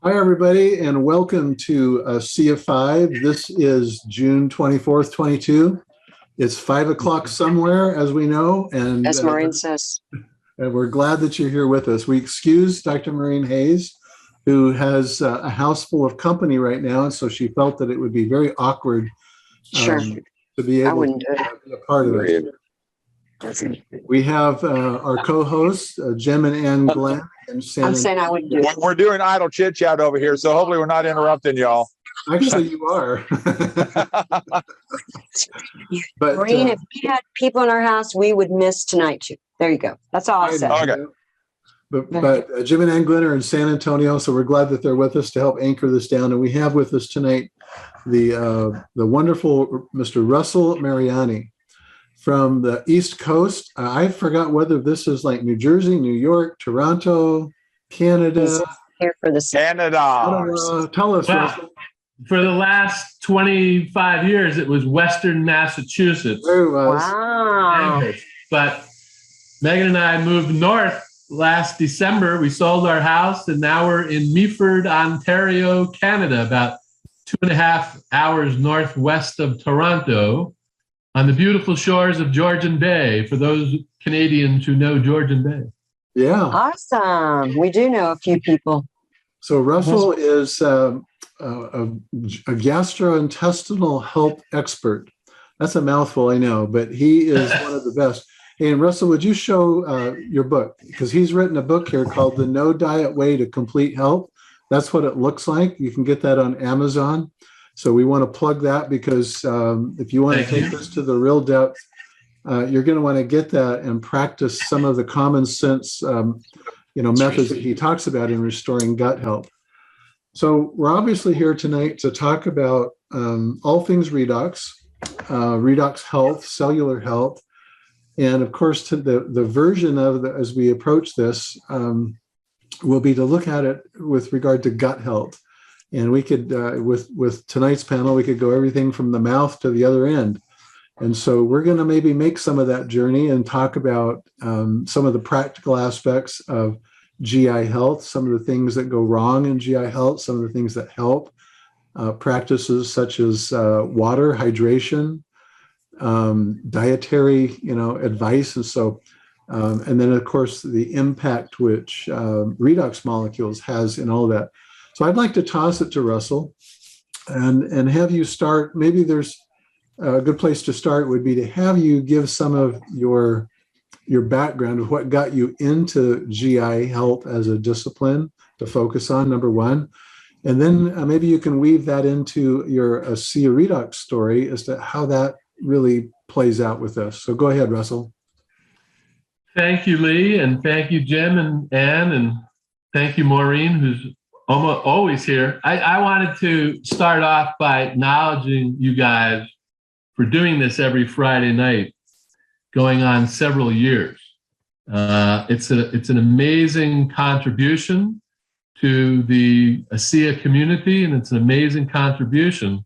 Hi, everybody, and welcome to Asea 5. This is June 24th, 22. It's 5 o'clock somewhere, as we know, and As Maureen says. and we're glad that you're here with us. We excuse Dr. Maureen Hayes, who has a house full of company right now, and so she felt that it would be very awkward Sure. to be I able wouldn't to do it. be a part of it. We have our co-hosts, Jim and Ann Glenn. I'm saying I wouldn't do it. We're doing idle chit chat over here, so hopefully we're not interrupting y'all. Actually, you are. But Maureen, if we had people in our house, we would miss tonight too. There you go. That's all I said. Okay. But Jim and Ann Glenn are in San Antonio, so we're glad that they're with us to help anchor this down. And we have with us tonight the wonderful Mr. Russell Mariani from the East Coast. I forgot whether this is like New Jersey, New York, Toronto, Canada. Here for the Canada. Tell us, Wow. Russell. For the last 25 years, it was Western Massachusetts. There it was. Wow. But Megan and I moved north last December. We sold our house, and now we're in Meaford, Ontario, Canada, about 2.5 hours northwest of Toronto, on the beautiful shores of Georgian Bay, for those Canadians who know Georgian Bay. Yeah. Awesome. We do know a few people. So Russell is a gastrointestinal health expert. That's a mouthful, I know, but he is one of the best. And Russell, would you show your book? Because he's written a book here called The No Diet Way to Complete Health. That's what it looks like. You can get that on Amazon. So we want to plug that because if you want to take this to the real depth, you're going to want to get that and practice some of the common sense methods that he talks about in restoring gut health. So we're obviously here tonight to talk about all things redox, redox health, cellular health, and of course to the version of as we approach this will be to look at it with regard to gut health. And we could, with tonight's panel, we could go everything from the mouth to the other end. And so we're going to maybe make some of that journey and talk about some of the practical aspects of GI health, some of the things that go wrong in GI health, some of the things that help, practices such as water, hydration, dietary, advice. And so, and then of course, the impact which redox molecules has in all that. So I'd like to toss it to Russell and have you start. Maybe there's a good place to start would be to have you give some of your background of what got you into GI health as a discipline to focus on, number one. And then maybe you can weave that into your Asea redox story as to how that really plays out with us. So go ahead, Russell. Thank you, Lee, and thank you, Jim and Ann, and thank you, Maureen, who's almost always here. I wanted to start off by acknowledging you guys for doing this every Friday night, going on several years. It's an amazing contribution to the Asea community, and it's an amazing contribution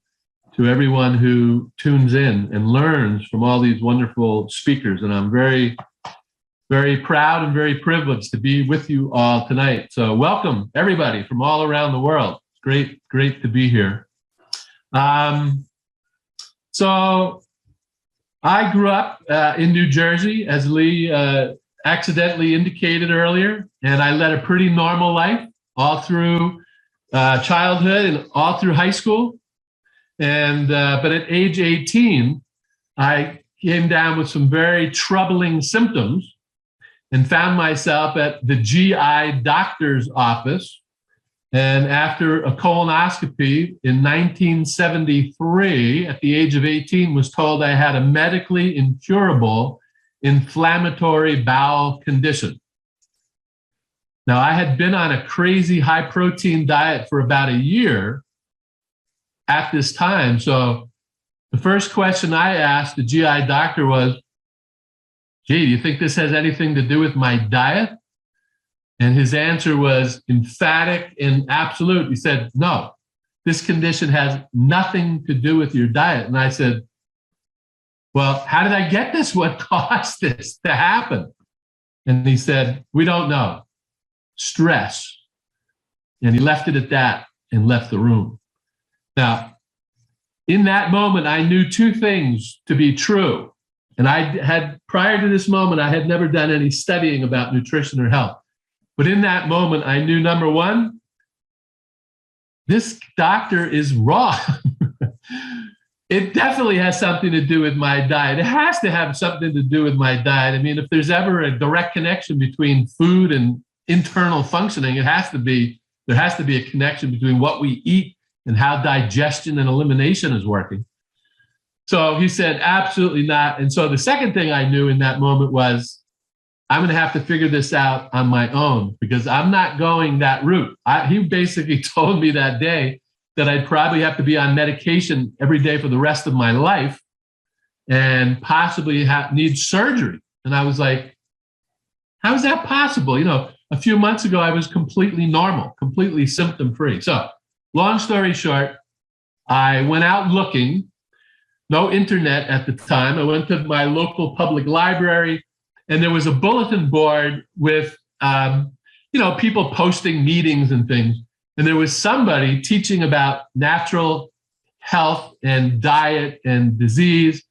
to everyone who tunes in and learns from all these wonderful speakers. And I'm very, very proud and very privileged to be with you all tonight. So welcome, everybody from all around the world. Great to be here. So I grew up in New Jersey, as Lee accidentally indicated earlier, and I led a pretty normal life all through childhood and all through high school. And but at age 18, I came down with some very troubling symptoms and found myself at the GI doctor's office. And after a colonoscopy in 1973, at the age of 18, was told I had a medically incurable inflammatory bowel condition. Now, I had been on a crazy high protein diet for about a year at this time. So the first question I asked the GI doctor was, gee, do you think this has anything to do with my diet? And his answer was emphatic and absolute. He said, no, this condition has nothing to do with your diet. And I said, well, how did I get this? What caused this to happen? And he said, we don't know. Stress. And he left it at that and left the room. Now, in that moment, I knew two things to be true. And prior to this moment, I had never done any studying about nutrition or health. But in that moment, I knew, number one, this doctor is wrong. It definitely has something to do with my diet. It has to have something to do with my diet. I mean, if there's ever a direct connection between food and internal functioning, there has to be a connection between what we eat and how digestion and elimination is working. So he said, absolutely not. And so the second thing I knew in that moment was, I'm going to have to figure this out on my own because I'm not going that route. He basically told me that day that I'd probably have to be on medication every day for the rest of my life and possibly need surgery. And I was like, how is that possible? You know, a few months ago, I was completely normal, completely symptom-free. So long story short, I went out looking, no internet at the time. I went to my local public library, and there was a bulletin board with, people posting meetings and things. And there was somebody teaching about natural health and diet and disease.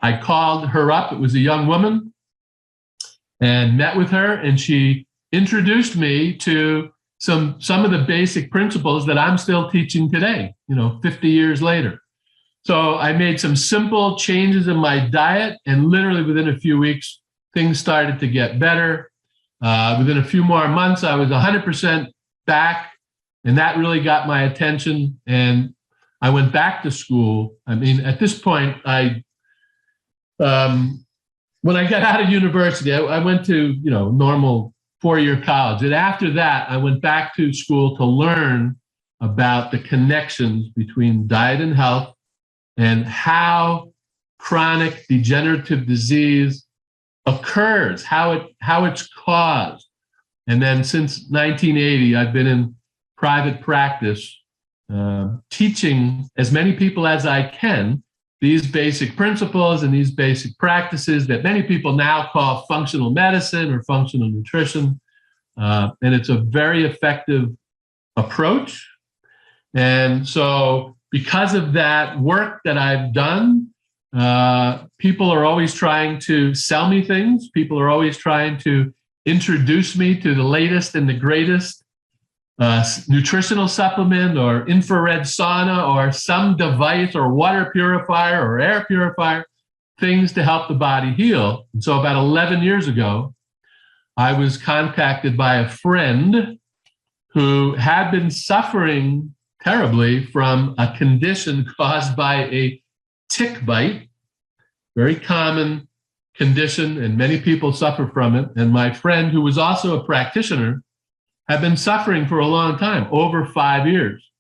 I called her up. It was a young woman, and met with her, and she introduced me to some of the basic principles that I'm still teaching today, 50 years later. So I made some simple changes in my diet, and literally within a few weeks, things started to get better. Within a few more months, I was 100% back, and that really got my attention. And I went back to school. I mean, at this point, when I got out of university, I went to, normal 4-year college. And after that, I went back to school to learn about the connections between diet and health and how chronic degenerative disease occurs, how it's caused. And then since 1980, I've been in private practice, teaching as many people as I can these basic principles and these basic practices that many people now call functional medicine or functional nutrition. And it's a very effective approach. And so because of that work that I've done, people are always trying to sell me things. People are always trying to introduce me to the latest and the greatest nutritional supplement or infrared sauna or some device or water purifier or air purifier, things to help the body heal. And so about 11 years ago, I was contacted by a friend who had been suffering terribly from a condition caused by a tick bite, very common condition, and many people suffer from it. And my friend, who was also a practitioner, had been suffering for a long time, over 5 years.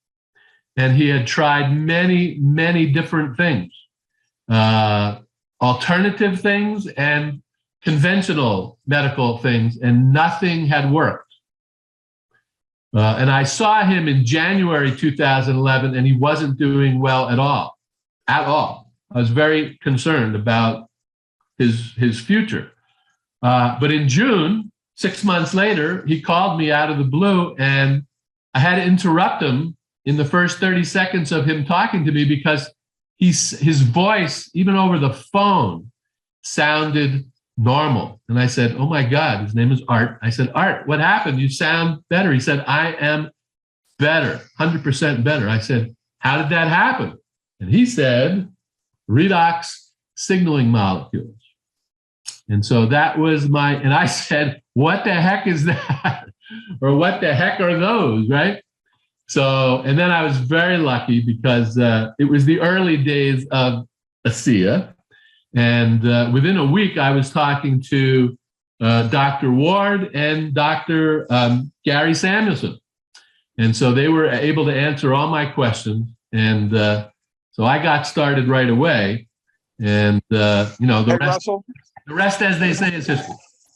And he had tried many, many different things, alternative things and conventional medical things, and nothing had worked. And I saw him in January 2011, and he wasn't doing well at all. I was very concerned about his future. But in June, 6 months later, he called me out of the blue, and I had to interrupt him in the first 30 seconds of him talking to me because his voice, even over the phone, sounded normal. And I said, oh my God, his name is Art. I said, Art, what happened? You sound better. He said, I am better, 100% better. I said, how did that happen? And he said, Redox signaling molecules. And so that was and I said, what the heck is that? Or what the heck are those, right? So, and then I was very lucky because it was the early days of Asea. And within a week, I was talking to Dr. Ward and Dr. Gary Samuelson. And so they were able to answer all my questions. And so I got started right away. And, the rest, as they say, is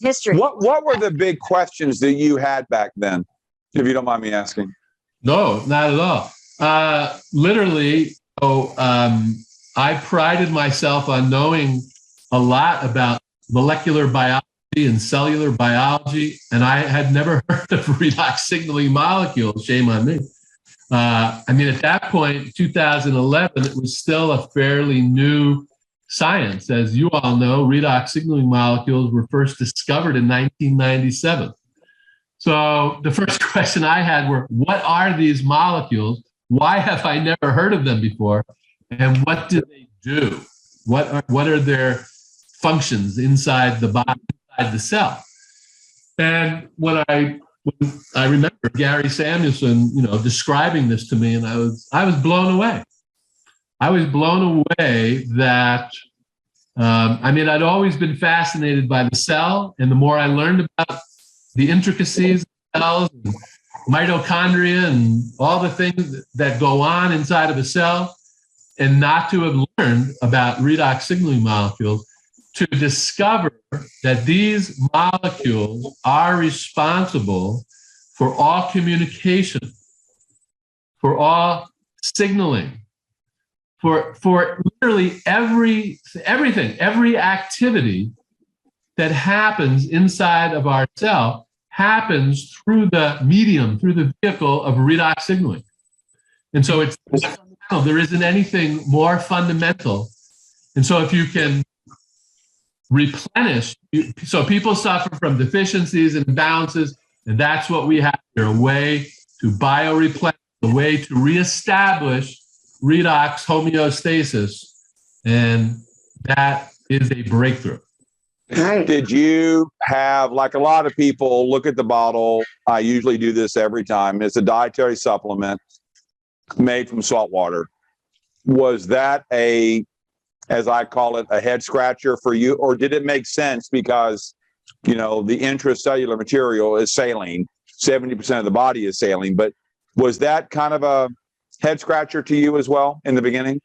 history. What were the big questions that you had back then, if you don't mind me asking? No, not at all. Literally, I prided myself on knowing a lot about molecular biology and cellular biology, and I had never heard of redox signaling molecules. Shame on me. I mean, at that point, 2011, it was still a fairly new science. As you all know, redox signaling molecules were first discovered in 1997. So the first question I had were, what are these molecules? Why have I never heard of them before? And what do they do? What are their functions inside the body, inside the cell? And when I remember Gary Samuelson, describing this to me, and I was blown away. I was blown away that, I'd always been fascinated by the cell, and the more I learned about the intricacies of cells, and mitochondria, and all the things that go on inside of a cell, and not to have learned about redox signaling molecules, to discover that these molecules are responsible for all communication, for all signaling, for literally everything, every activity that happens inside of our cell happens through the medium, through the vehicle of redox signaling. And so it's fundamental. There isn't anything more fundamental. And so if you can replenish, so people suffer from deficiencies and imbalances, and that's what we have here, a way to bioreplenish, a way to reestablish redox homeostasis, and that is a breakthrough. Right. Did you have, like a lot of people look at the bottle, I usually do this every time, it's a dietary supplement made from salt water. Was that as I call it, a head scratcher for you, or did it make sense because, the intracellular material is saline, 70% of the body is saline, but was that kind of a head scratcher to you as well in the beginning?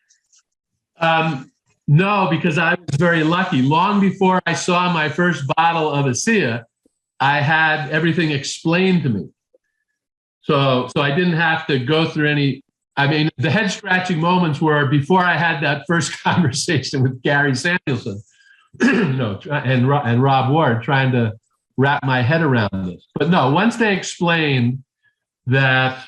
No, because I was very lucky. Long before I saw my first bottle of Asea, I had everything explained to me. So I didn't have to go through any, the head scratching moments were before I had that first conversation with Gary Samuelson, and Rob Ward, trying to wrap my head around this. But no, once they explained that,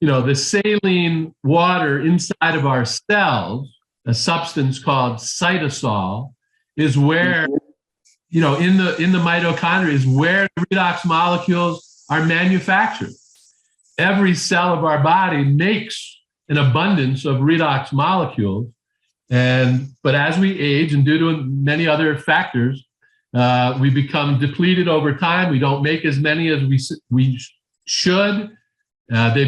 the saline water inside of our cells, a substance called cytosol, is where, in the mitochondria is where the redox molecules are manufactured. Every cell of our body makes an abundance of redox molecules, but as we age and due to many other factors, we become depleted over time. We don't make as many as we should. They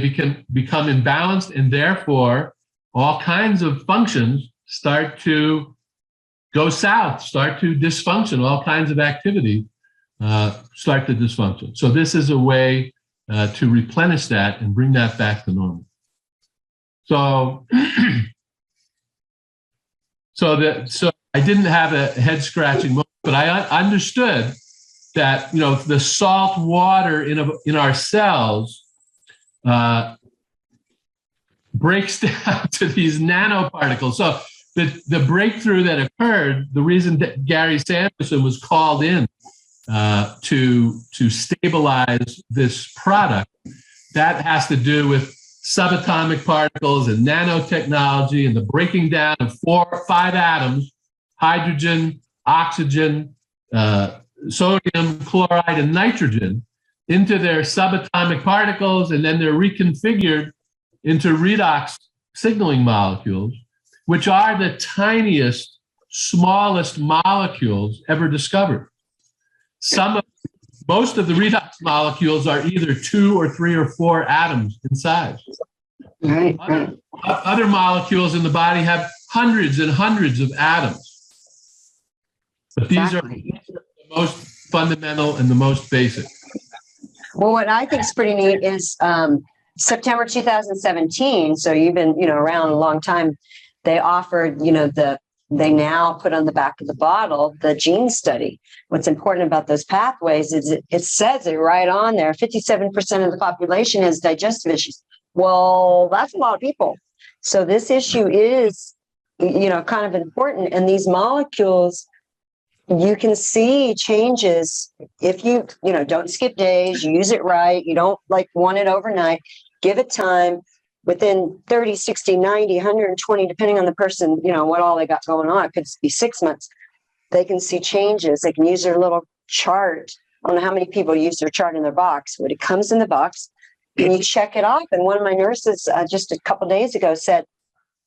become imbalanced, and therefore all kinds of functions start to go south, start to dysfunction. All kinds of activity start to dysfunction. So this is a way to replenish that and bring that back to normal. So, so I didn't have a head scratching moment, but I understood that the salt water in our cells breaks down to these nanoparticles. So the breakthrough that occurred, the reason that Gary Samuelson was called in to stabilize this product, that has to do with subatomic particles and nanotechnology and the breaking down of 4 or 5 atoms, hydrogen, oxygen, sodium, chloride, and nitrogen, into their subatomic particles, and then they're reconfigured into redox signaling molecules, which are the tiniest, smallest molecules ever discovered. Most of the redox molecules are either 2 or 3 or 4 atoms in size. Right. Other molecules in the body have hundreds and hundreds of atoms. But these are the most fundamental and the most basic. Well, what I think is pretty neat is September 2017. So you've been, around a long time. They offered, they now put on the back of the bottle the gene study. What's important about those pathways is it says it right on there. 57% of the population has digestive issues. Well, that's a lot of people. So this issue is, kind of important. And these molecules, you can see changes if you don't skip days, you use it right, you don't like want it overnight, give it time. Within 30, 60, 90, 120, depending on the person, what all they got going on, it could be 6 months. They can see changes. They can use their little chart. I don't know how many people use their chart in their box, but it comes in the box and you check it off. And one of my nurses just a couple of days ago said,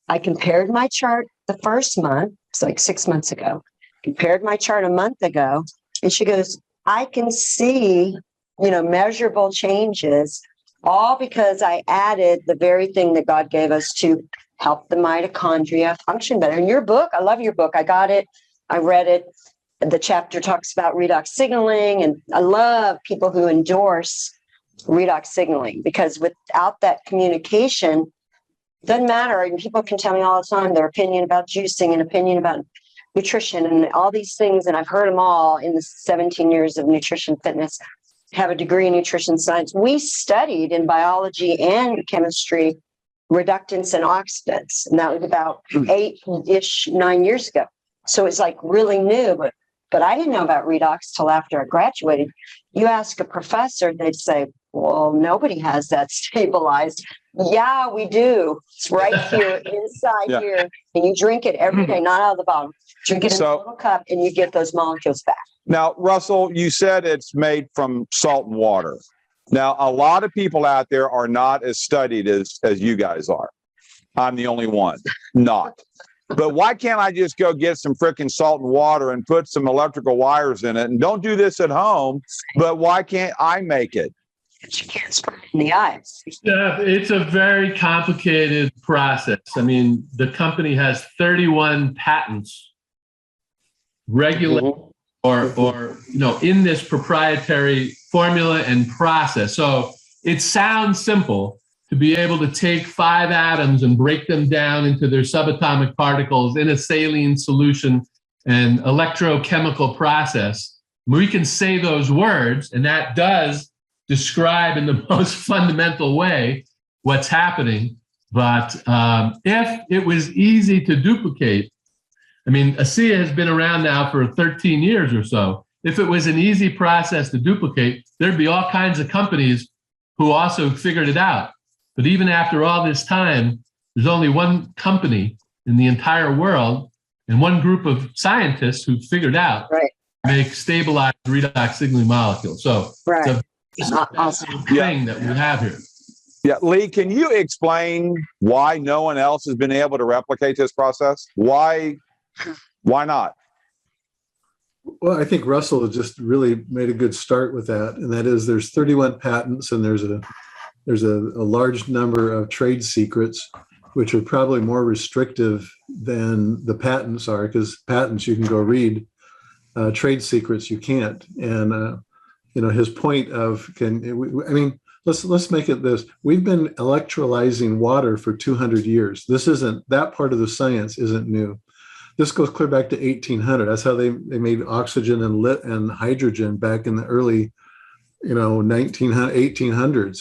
I compared my chart the first month, it's like 6 months ago, compared my chart a month ago. And she goes, I can see, measurable changes, all because I added the very thing that God gave us to help the mitochondria function better. In your book, I love your book. I got it. I read it. The chapter talks about redox signaling, and I love people who endorse redox signaling, because without that communication, it doesn't matter. And people can tell me all the time their opinion about juicing and opinion about nutrition and all these things, and I've heard them all in the 17 years of nutrition fitness. Have a degree in nutrition science. We studied in biology and chemistry reductants and oxidants, and that was about 9 years ago. So it's like really new, but I didn't know about redox till after I graduated. You ask a professor, they'd say, well, nobody has that stabilized. Yeah, we do. It's right here, inside here, and you drink it every day, not out of the bottle. Drink it in a little cup, and you get those molecules back. Now, Russell, you said it's made from salt and water. Now, a lot of people out there are not as studied as you guys are. I'm the only one not. But why can't I just go get some freaking salt and water and put some electrical wires in it? And don't do this at home, but why can't I make it? You can't spread it in the eyes. Yeah, it's a very complicated process. I mean, the company has 31 patents regulated or in this proprietary formula and process. So it sounds simple to be able to take 5 atoms and break them down into their subatomic particles in a saline solution and electrochemical process. We can say those words, and that does describe in the most fundamental way what's happening. But if it was easy to duplicate, I mean, Asea has been around now for 13 years or so. If it was an easy process to duplicate, there'd be all kinds of companies who also figured it out. But even after all this time, there's only one company in the entire world and one group of scientists who figured out to make stabilized redox signaling molecules. So it's a awesome thing that we have here. Yeah, Lee, can you explain why no one else has been able to replicate this process? Why not? Well, I think Russell just really made a good start with that, and that is there's 31 patents, and there's a large number of trade secrets, which are probably more restrictive than the patents are, because patents you can go read, trade secrets you can't. And his point of let's make it this: we've been electrolyzing water for 200 years. This isn't, that part of the science isn't new. This goes clear back to 1800. That's how they made oxygen and hydrogen back in the early 1800s.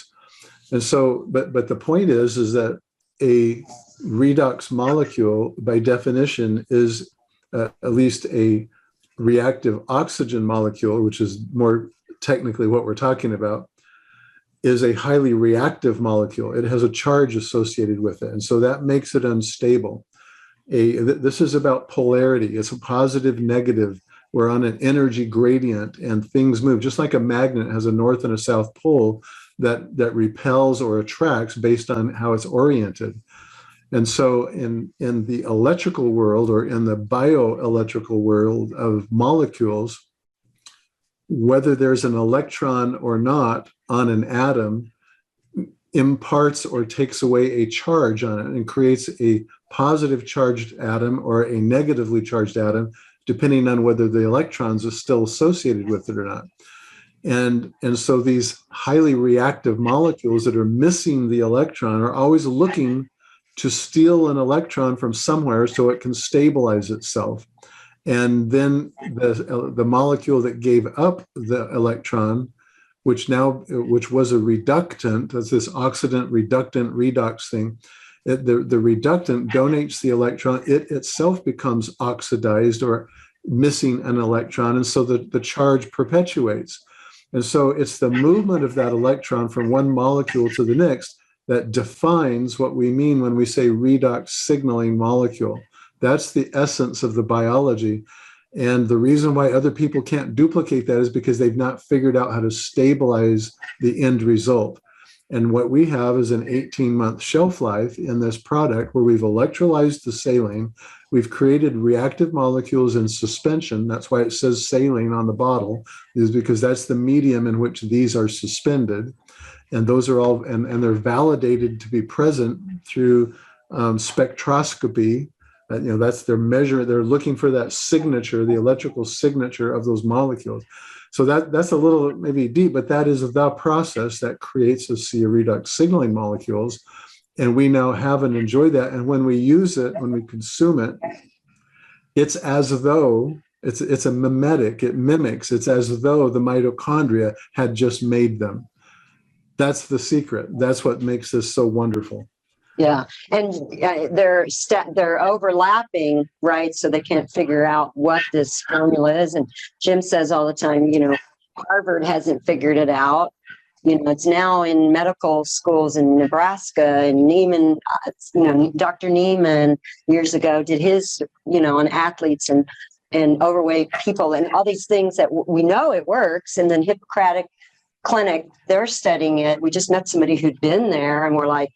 And so, but the point is that a redox molecule, by definition, is at least a reactive oxygen molecule, which is more technically what we're talking about, is a highly reactive molecule. It has a charge associated with it. And so that makes it unstable. This is about polarity. It's a positive, negative. We're on an energy gradient and things move. Just like a magnet has a north and a south pole that repels or attracts based on how it's oriented. And so in the electrical world, or in the bioelectrical world of molecules, whether there's an electron or not on an atom imparts or takes away a charge on it and creates a positive charged atom or a negatively charged atom, depending on whether the electrons are still associated with it or not. And so these highly reactive molecules that are missing the electron are always looking to steal an electron from somewhere so it can stabilize itself. And then the molecule that gave up the electron, which was a reductant, that's this oxidant reductant redox thing, the reductant donates the electron. It itself becomes oxidized or missing an electron, and so the charge perpetuates. And so it's the movement of that electron from one molecule to the next that defines what we mean when we say redox signaling molecule. That's the essence of the biology. And the reason why other people can't duplicate that is because they've not figured out how to stabilize the end result. And what we have is an 18-month shelf life in this product where we've electrolyzed the saline. We've created reactive molecules in suspension. That's why it says saline on the bottle, is because that's the medium in which these are suspended. And those are all, and they're validated to be present through spectroscopy. That's their measure. They're looking for that signature, the electrical signature of those molecules. So that's a little maybe deep, but that is the process that creates Asea redox signaling molecules. And we now have and enjoy that. And when we use it, when we consume it, it's as though it's a mimetic, it mimics, it's as though the mitochondria had just made them. That's the secret. That's what makes this so wonderful. Yeah, and they're overlapping, right? So they can't figure out what this formula is. And Jim says all the time, Harvard hasn't figured it out. It's now in medical schools in Nebraska, and Neiman, Dr. Neiman years ago did his, on athletes and overweight people and all these things that we know it works. And then Hippocratic Clinic, they're studying it. We just met somebody who'd been there, and we're like,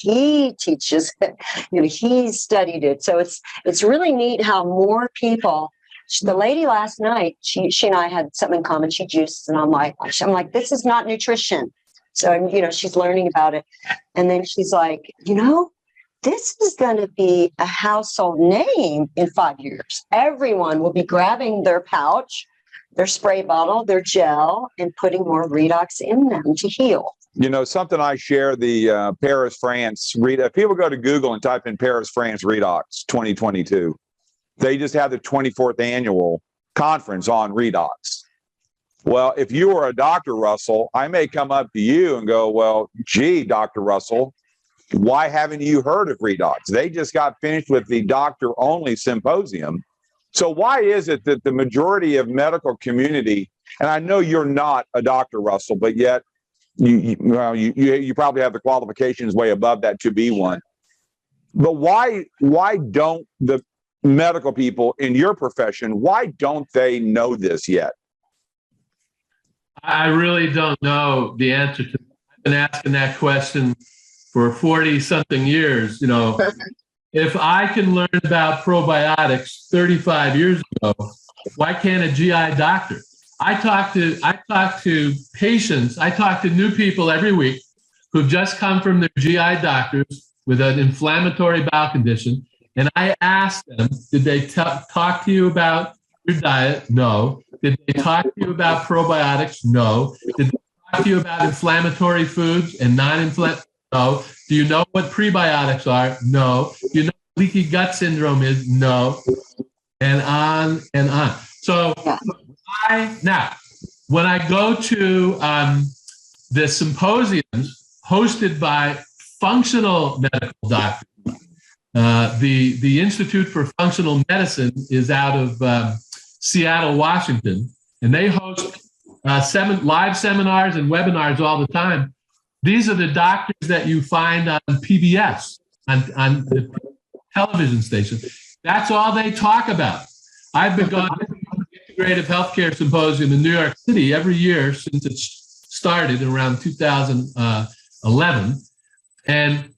he teaches it. He studied it. So it's really neat how more people. The lady last night, she and I had something in common. She juices, and I'm like, this is not nutrition. So she's learning about it, and then she's like, this is going to be a household name in 5 years. Everyone will be grabbing their pouch, their spray bottle, their gel, and putting more redox in them to heal. Something I share, the Paris, France, if people go to Google and type in Paris, France redox 2022, they just have the 24th annual conference on redox. Well, if you were a Dr. Russell, I may come up to you and go, well, gee, Dr. Russell, why haven't you heard of redox? They just got finished with the doctor-only symposium. So why is it that the majority of medical community, and I know you're not a doctor, Russell, but yet you probably have the qualifications way above that to be one. But why don't the medical people in your profession, why don't they know this yet? I really don't know the answer to that. I've been asking that question for 40-something years. If I can learn about probiotics 35 years ago, why can't a GI doctor? I talk to patients, I talk to new people every week who've just come from their GI doctors with an inflammatory bowel condition, and I ask them, did they talk to you about your diet? No. Did they talk to you about probiotics? No. Did they talk to you about inflammatory foods and non-inflammatory? No. Do you know what prebiotics are? No. Do you know what leaky gut syndrome is? No. And on and on. So when I go to the symposiums hosted by functional medical doctors, the Institute for Functional Medicine is out of Seattle, Washington, and they host live seminars and webinars all the time. These are the doctors that you find on PBS, on the television station. That's all they talk about. I've been going to the Integrative Healthcare Symposium in New York City every year since it started around 2011. And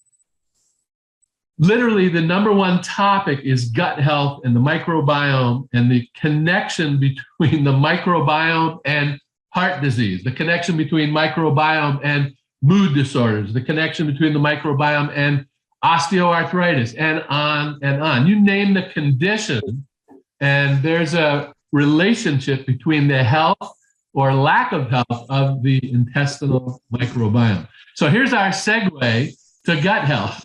literally the number one topic is gut health and the microbiome and the connection between the microbiome and heart disease, the connection between microbiome and mood disorders, the connection between the microbiome and osteoarthritis, and on and on. You name the condition, and there's a relationship between the health or lack of health of the intestinal microbiome. So here's our segue to gut health.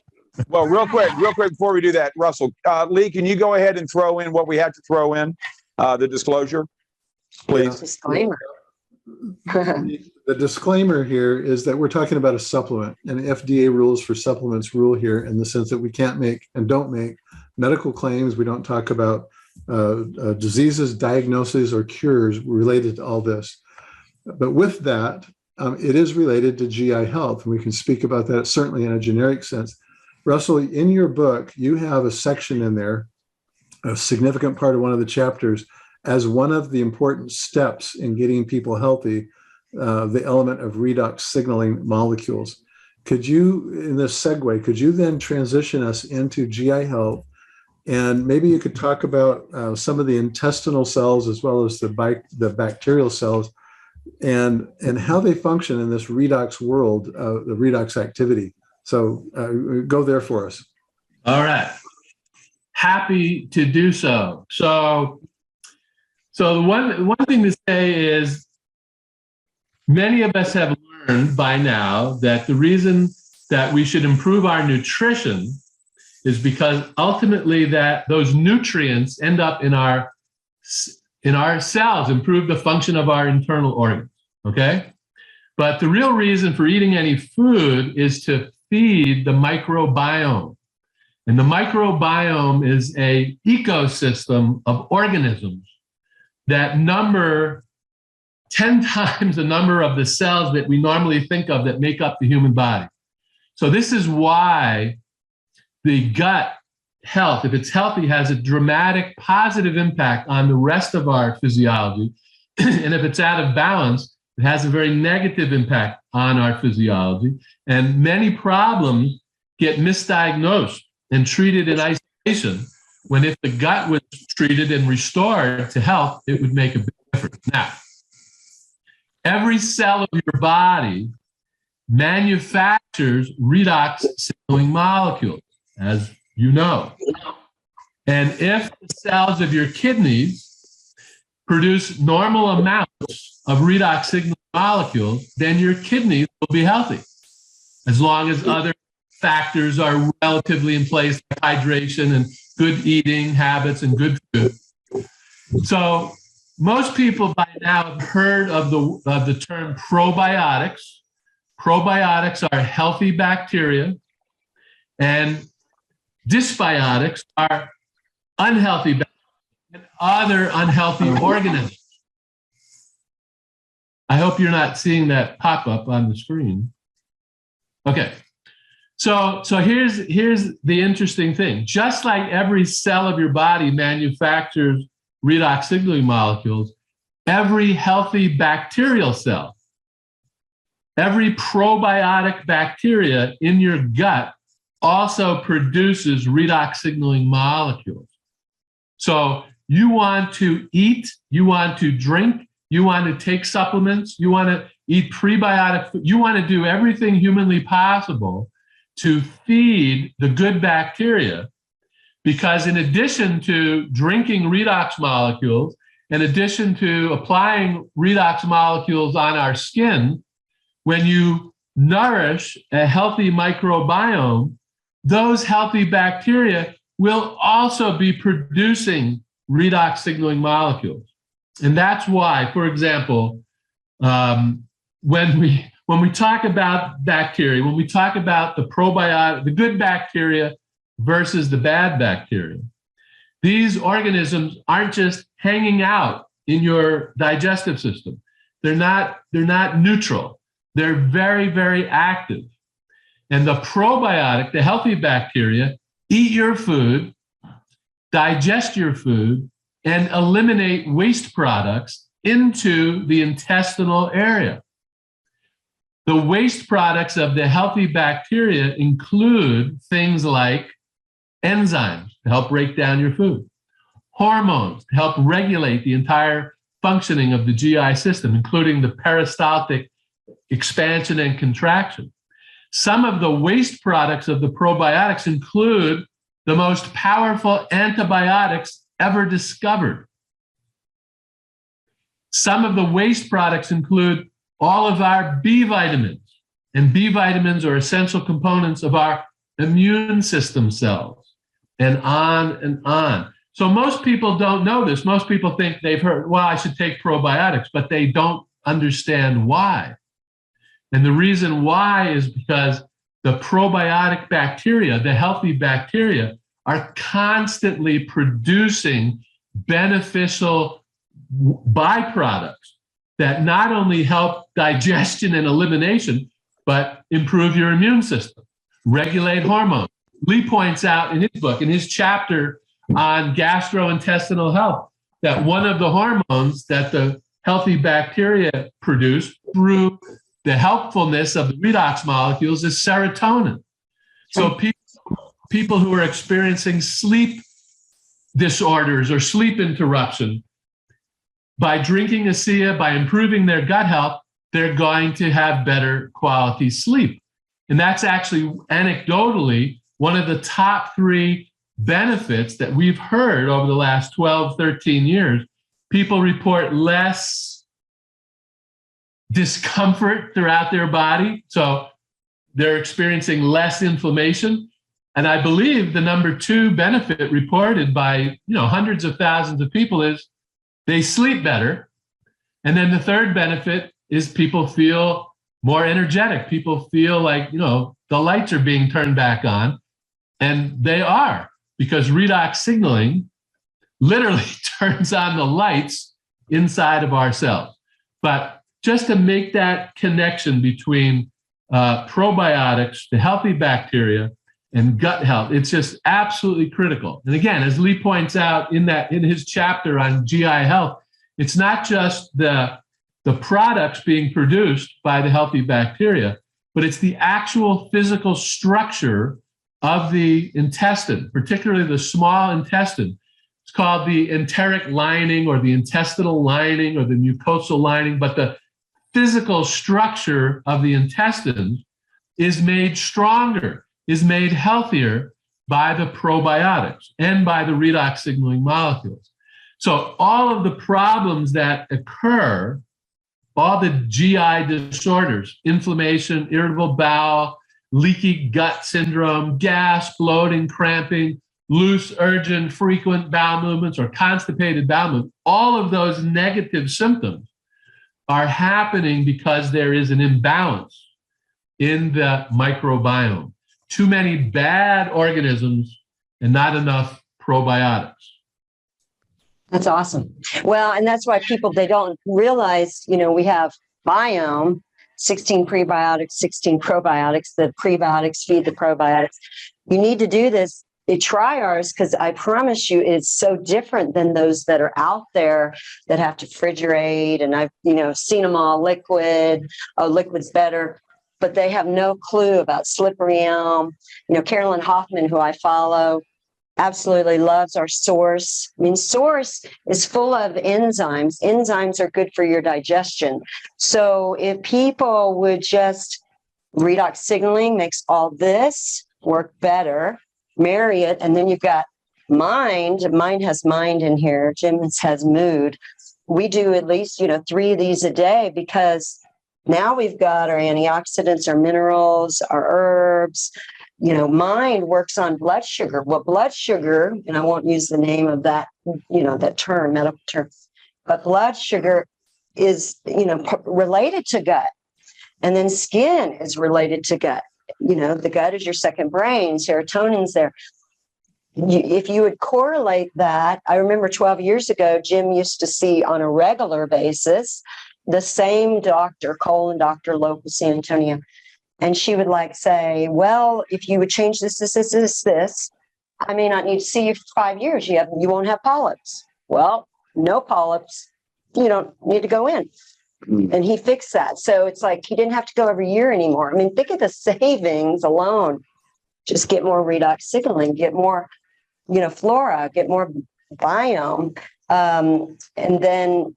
Well, real quick, before we do that, Russell, Lee, can you go ahead and throw in what we had to throw in, the disclosure, please? Disclaimer. The disclaimer here is that we're talking about a supplement, and FDA rules for supplements rule here in the sense that we can't make and don't make medical claims. We don't talk about diseases, diagnoses, or cures related to all this. But with that, it is related to GI health, and we can speak about that certainly in a generic sense. Russell, in your book, you have a section in there, a significant part of one of the chapters, as one of the important steps in getting people healthy, the element of redox signaling molecules. Could you, in this segue, could you then transition us into GI health? And maybe you could talk about some of the intestinal cells as well as the bacterial cells and how they function in this redox world, the redox activity. So go there for us. All right. Happy to do so. So the one thing to say is many of us have learned by now that the reason that we should improve our nutrition is because ultimately that those nutrients end up in our cells, improve the function of our internal organs, okay? But the real reason for eating any food is to feed the microbiome. And the microbiome is an ecosystem of organisms that number 10 times the number of the cells that we normally think of that make up the human body. So this is why the gut health, if it's healthy, has a dramatic positive impact on the rest of our physiology. And if it's out of balance, it has a very negative impact on our physiology. And many problems get misdiagnosed and treated in isolation, when if the gut was treated and restored to health, it would make a big difference. Now, every cell of your body manufactures redox signaling molecules, as you know. And if the cells of your kidneys produce normal amounts of redox signaling molecules, then your kidneys will be healthy, as long as other factors are relatively in place, like hydration and good eating habits and good food. So most people by now have heard of the term probiotics. Probiotics are healthy bacteria, and dysbiotics are unhealthy bacteria and other unhealthy organisms. I hope you're not seeing that pop up on the screen. Okay. So here's the interesting thing. Just like every cell of your body manufactures redox signaling molecules, every healthy bacterial cell, every probiotic bacteria in your gut also produces redox signaling molecules. So you want to eat, you want to drink, you want to take supplements, you want to eat prebiotic food, you want to do everything humanly possible to feed the good bacteria, because in addition to drinking redox molecules, in addition to applying redox molecules on our skin, when you nourish a healthy microbiome, those healthy bacteria will also be producing redox signaling molecules. And that's why, for example, when we talk about bacteria, when we talk about the probiotic, the good bacteria versus the bad bacteria, these organisms aren't just hanging out in your digestive system. They're not neutral. They're very, very active. And the probiotic, the healthy bacteria, eat your food, digest your food, and eliminate waste products into the intestinal area. The waste products of the healthy bacteria include things like enzymes to help break down your food, hormones to help regulate the entire functioning of the GI system, including the peristaltic expansion and contraction. Some of the waste products of the probiotics include the most powerful antibiotics ever discovered. Some of the waste products include all of our B vitamins, and B vitamins are essential components of our immune system cells, and on and on. So most people don't know this. Most people think they've heard, well, I should take probiotics, but they don't understand why. And the reason why is because the probiotic bacteria, the healthy bacteria, are constantly producing beneficial byproducts that not only help digestion and elimination, but improve your immune system, regulate hormones. Lee points out in his book, in his chapter on gastrointestinal health, that one of the hormones that the healthy bacteria produce through the helpfulness of the redox molecules is serotonin. So people who are experiencing sleep disorders or sleep interruption, by drinking Asea, by improving their gut health, they're going to have better quality sleep. And that's actually anecdotally one of the top 3 benefits that we've heard over the last 12, 13 years. People report less discomfort throughout their body. So they're experiencing less inflammation. And I believe the number 2 benefit reported by hundreds of thousands of people is they sleep better. And then the third benefit is people feel more energetic. People feel like, the lights are being turned back on. And they are, because redox signaling literally turns on the lights inside of our cells. But just to make that connection between probiotics, the healthy bacteria, and gut health, it's just absolutely critical. And again, as Lee points out in his chapter on GI health, it's not just the products being produced by the healthy bacteria, but it's the actual physical structure of the intestine, particularly the small intestine. It's called the enteric lining or the intestinal lining or the mucosal lining, but the physical structure of the intestine is made stronger, is made healthier by the probiotics and by the redox signaling molecules. So all of the problems that occur, all the GI disorders, inflammation, irritable bowel, leaky gut syndrome, gas, bloating, cramping, loose, urgent, frequent bowel movements, or constipated bowel movements, all of those negative symptoms are happening because there is an imbalance in the microbiome. Too many bad organisms and not enough probiotics. That's awesome. Well, and that's why they don't realize, we have biome, 16 prebiotics, 16 probiotics. The prebiotics feed the probiotics. You need to do this. Try ours, because I promise you it's so different than those that are out there that have to refrigerate. And I've, seen them all liquid. Oh, liquid's better. But they have no clue about slippery elm. Carolyn Hoffman, who I follow, absolutely loves our Source. I mean, Source is full of enzymes. Enzymes are good for your digestion. So if people would just, redox signaling makes all this work better, marry it, and then you've got mind. Mind has mind in here. Jim has mood. We do at least, 3 of these a day, because now we've got our antioxidants, our minerals, our herbs. Mind works on blood sugar. Well, blood sugar, and I won't use the name of that, that term, medical term, but blood sugar is, related to gut. And then skin is related to gut. The gut is your second brain. Serotonin's there. If you would correlate that, I remember 12 years ago, Jim used to see on a regular basis the same doctor, colon doctor, local San Antonio. And she would say, well, if you would change this, I may not need to see you for 5 years. You won't have polyps. Well, no polyps. You don't need to go in. And he fixed that. So it's like he didn't have to go every year anymore. I mean, think of the savings alone. Just get more redox signaling, get more, flora, get more biome. And then,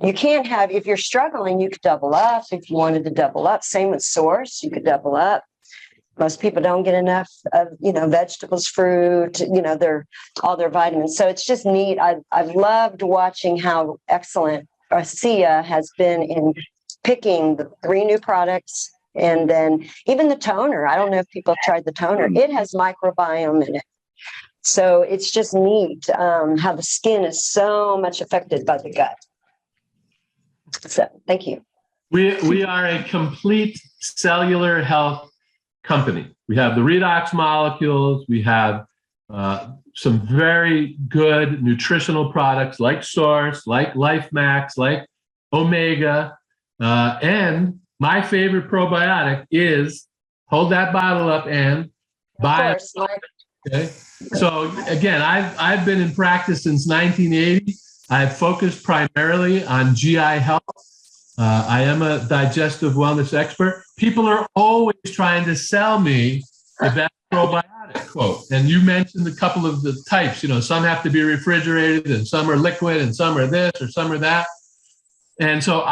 you can't have, if you're struggling, you could double up. If you wanted to double up, same with Source, you could double up. Most people don't get enough of, vegetables, fruit, all their vitamins. So it's just neat. I've loved watching how excellent Asea has been in picking the 3 new products. And then even the toner. I don't know if people have tried the toner. It has microbiome in it. So it's just neat how the skin is so much affected by the gut. So thank you. We are a complete cellular health company. We have the redox molecules, we have some very good nutritional products like Source, like LifeMax, like Omega. And my favorite probiotic is, hold that bottle up, and Bio. Okay. So again, I've been in practice since 1980. I've focused primarily on GI health. I am a digestive wellness expert. People are always trying to sell me the best probiotic quote. And you mentioned a couple of the types. Some have to be refrigerated, and some are liquid, and some are this, or some are that. And so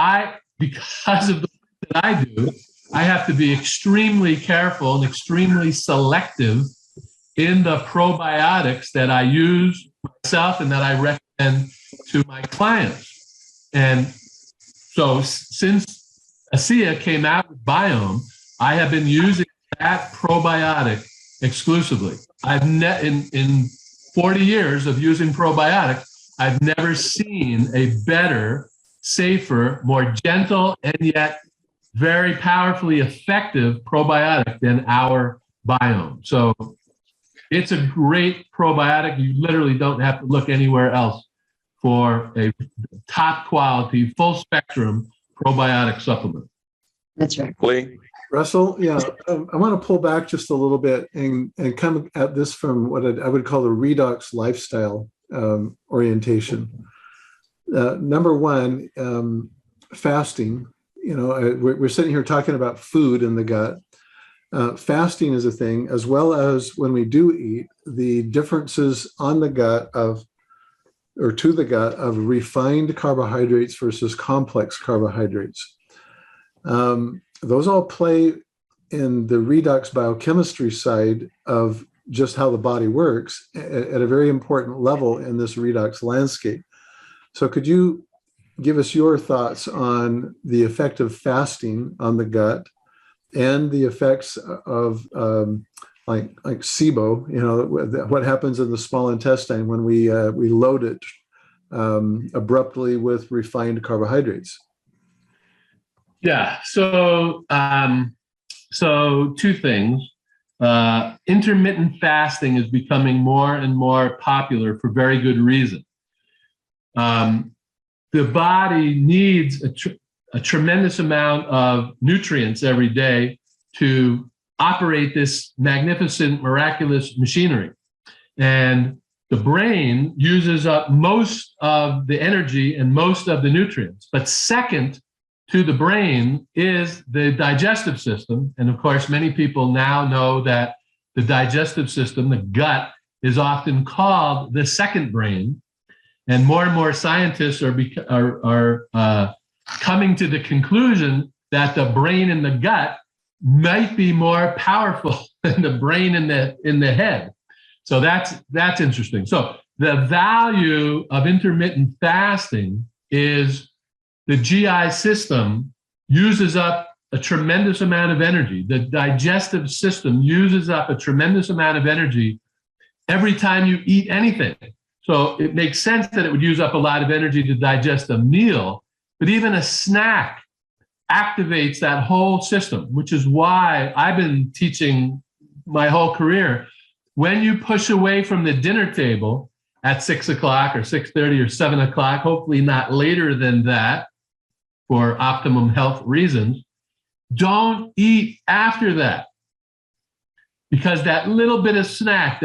because of the work that I do, I have to be extremely careful and extremely selective in the probiotics that I use myself and that I recommend to my clients. And so since Asea came out with Biome, I have been using that probiotic exclusively. In 40 years of using probiotics, I've never seen a better, safer, more gentle, and yet very powerfully effective probiotic than our Biome. So it's a great probiotic. You literally don't have to look anywhere else for a top quality, full spectrum probiotic supplement. That's right. Lee? Russell, yeah, I want to pull back just a little bit and come at this from what I would call the Redox lifestyle orientation. Number one, fasting. We're sitting here talking about food in the gut. Fasting is a thing, as well as when we do eat, the differences on the gut to the gut of refined carbohydrates versus complex carbohydrates. Those all play in the redox biochemistry side of just how the body works at a very important level in this redox landscape. So could you give us your thoughts on the effect of fasting on the gut and the effects of like SIBO, what happens in the small intestine when we load it abruptly with refined carbohydrates? Yeah. So two things. Intermittent fasting is becoming more and more popular for very good reason. The body needs a tremendous amount of nutrients every day to operate this magnificent, miraculous machinery. And the brain uses up most of the energy and most of the nutrients. But second to the brain is the digestive system. And of course, many people now know that the digestive system, the gut, is often called the second brain. And more scientists are coming to the conclusion that the brain in the gut might be more powerful than the brain in the head. So that's interesting. So the value of intermittent fasting is the GI system uses up a tremendous amount of energy. The digestive system uses up a tremendous amount of energy every time you eat anything. So it makes sense that it would use up a lot of energy to digest a meal, but even a snack activates that whole system, which is why I've been teaching my whole career. When you push away from the dinner table at 6 o'clock or 6:30 or 7 o'clock, hopefully not later than that for optimum health reasons, don't eat after that. Because that little bit of snack,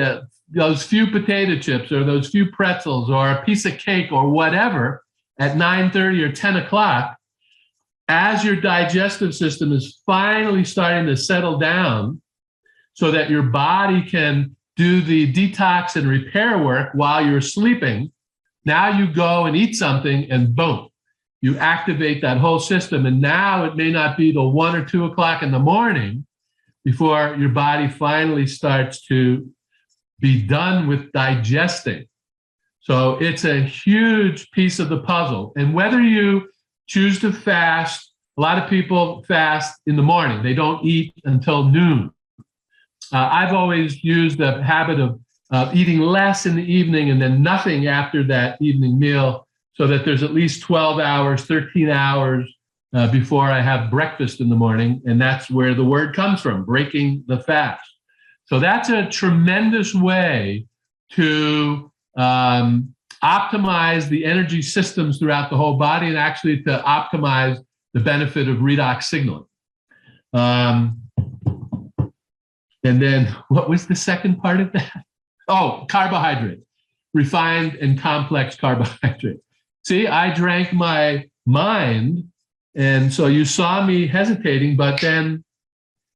those few potato chips or those few pretzels or a piece of cake or whatever at 9:30 or 10 o'clock, as your digestive system is finally starting to settle down so that your body can do the detox and repair work while you're sleeping, now you go and eat something and boom, you activate that whole system. And now it may not be the 1 or 2 o'clock in the morning before your body finally starts to be done with digesting. So it's a huge piece of the puzzle. And whether you choose to fast, a lot of people fast in the morning. They don't eat until noon. I've always used the habit of eating less in the evening and then nothing after that evening meal, so that there's at least 12 hours, 13 hours before I have breakfast in the morning. And that's where the word comes from, breaking the fast. So that's a tremendous way to optimize the energy systems throughout the whole body and actually to optimize the benefit of redox signaling. And then what was the second part of that? Oh, carbohydrate, refined and complex carbohydrate. See, I drank my mind. And so you saw me hesitating, but then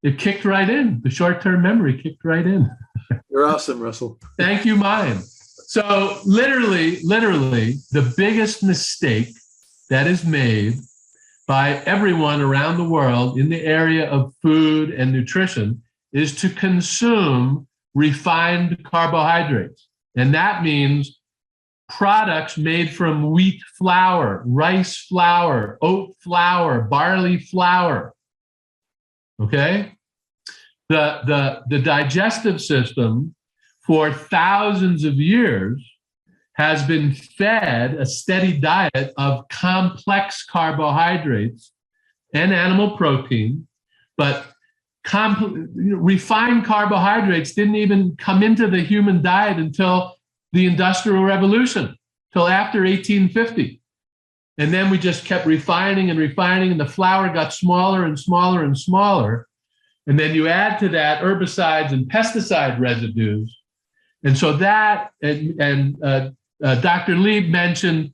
it kicked right in. The short-term memory kicked right in. You're awesome, Russell. Thank you, mind. So literally, the biggest mistake that is made by everyone around the world in the area of food and nutrition is to consume refined carbohydrates. And that means products made from wheat flour, rice flour, oat flour, barley flour. Okay? The digestive system for thousands of years has been fed a steady diet of complex carbohydrates and animal protein, but refined carbohydrates didn't even come into the human diet until the Industrial Revolution, till after 1850. And then we just kept refining and refining, and the flour got smaller and smaller and smaller. And then you add to that herbicides and pesticide residues. And so that, Dr. Lieb mentioned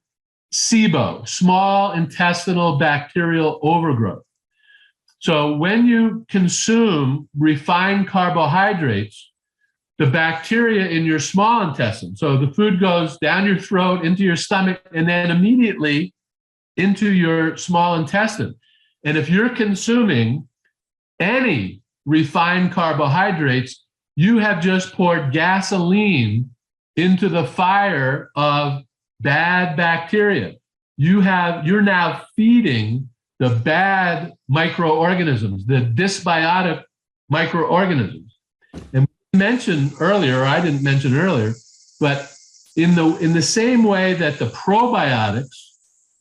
SIBO, small intestinal bacterial overgrowth. So when you consume refined carbohydrates, the bacteria in your small intestine, so the food goes down your throat, into your stomach, and then immediately into your small intestine. And if you're consuming any refined carbohydrates, you have just poured gasoline into the fire of bad bacteria. You're now feeding the bad microorganisms, the dysbiotic microorganisms. And we mentioned earlier, or I didn't mention earlier, but in the same way that the probiotics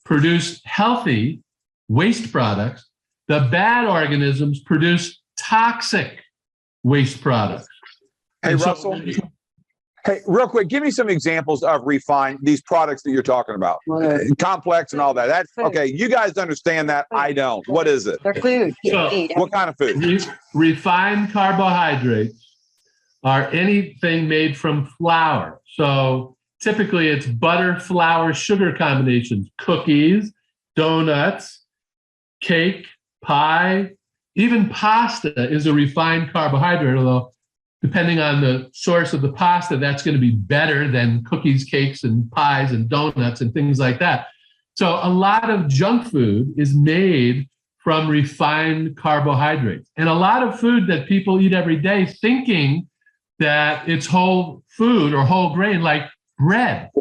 produce healthy waste products, the bad organisms produce toxic waste products. Hey, And Russell. Hey, real quick, give me some examples of refined, these products that you're talking about. Complex and all that. That's okay. You guys understand that. I don't. What is it? They're food. So, What kind of food? Refined carbohydrates are anything made from flour. So typically it's butter, flour, sugar combinations, cookies, donuts, cake, pie, even pasta is a refined carbohydrate, although depending on the source of the pasta, that's going to be better than cookies, cakes, and pies and donuts and things like that. So a lot of junk food is made from refined carbohydrates. And a lot of food that people eat every day thinking that it's whole food or whole grain, like bread.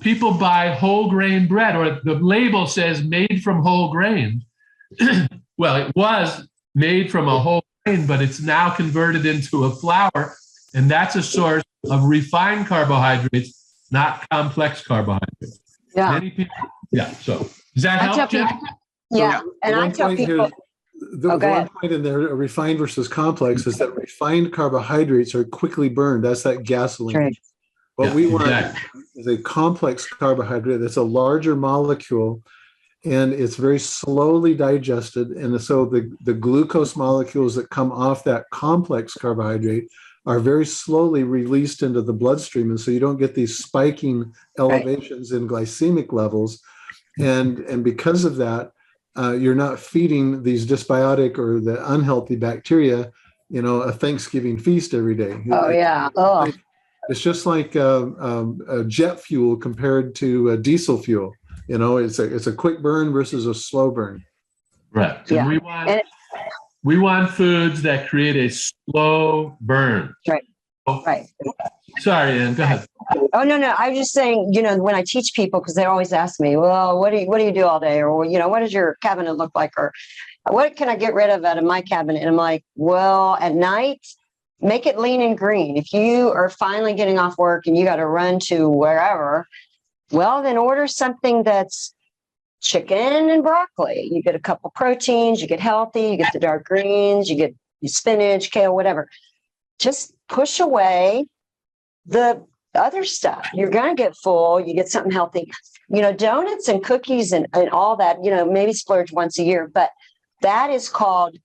People buy whole grain bread, or the label says made from whole grains. Well, it was made from a whole grain, but it's now converted into a flour, and that's a source of refined carbohydrates, not complex carbohydrates. Yeah. Many people, so does that help, Jeff? Yeah, and I tell people. The one point in there, refined versus complex, is that refined carbohydrates are quickly burned. That's that gasoline. Right. What we want is a complex carbohydrate that's a larger molecule, and it's very slowly digested. And so the glucose molecules that come off that complex carbohydrate are very slowly released into the bloodstream. And so you don't get these spiking elevations in glycemic levels. And because of that, you're not feeding these dysbiotic or the unhealthy bacteria, a Thanksgiving feast every day. Oh, yeah. Oh. It's just like a jet fuel compared to diesel fuel. It's a quick burn versus a slow burn. Right. Yeah. And we want foods that create a slow burn. Right. Right. Sorry, Ann, go ahead. Oh, no. I was just saying, when I teach people, because they always ask me, well, what do you do all day? Or, what does your cabinet look like? Or what can I get rid of out of my cabinet? And I'm like, well, at night, make it lean and green. If you are finally getting off work and you got to run to wherever, well, then order something that's chicken and broccoli. You get a couple proteins, you get healthy, you get the dark greens, you get spinach, kale, whatever. Just push away the other stuff. You're going to get full. You get something healthy. You know, donuts and cookies and all that, you know, maybe splurge once a year, but that is called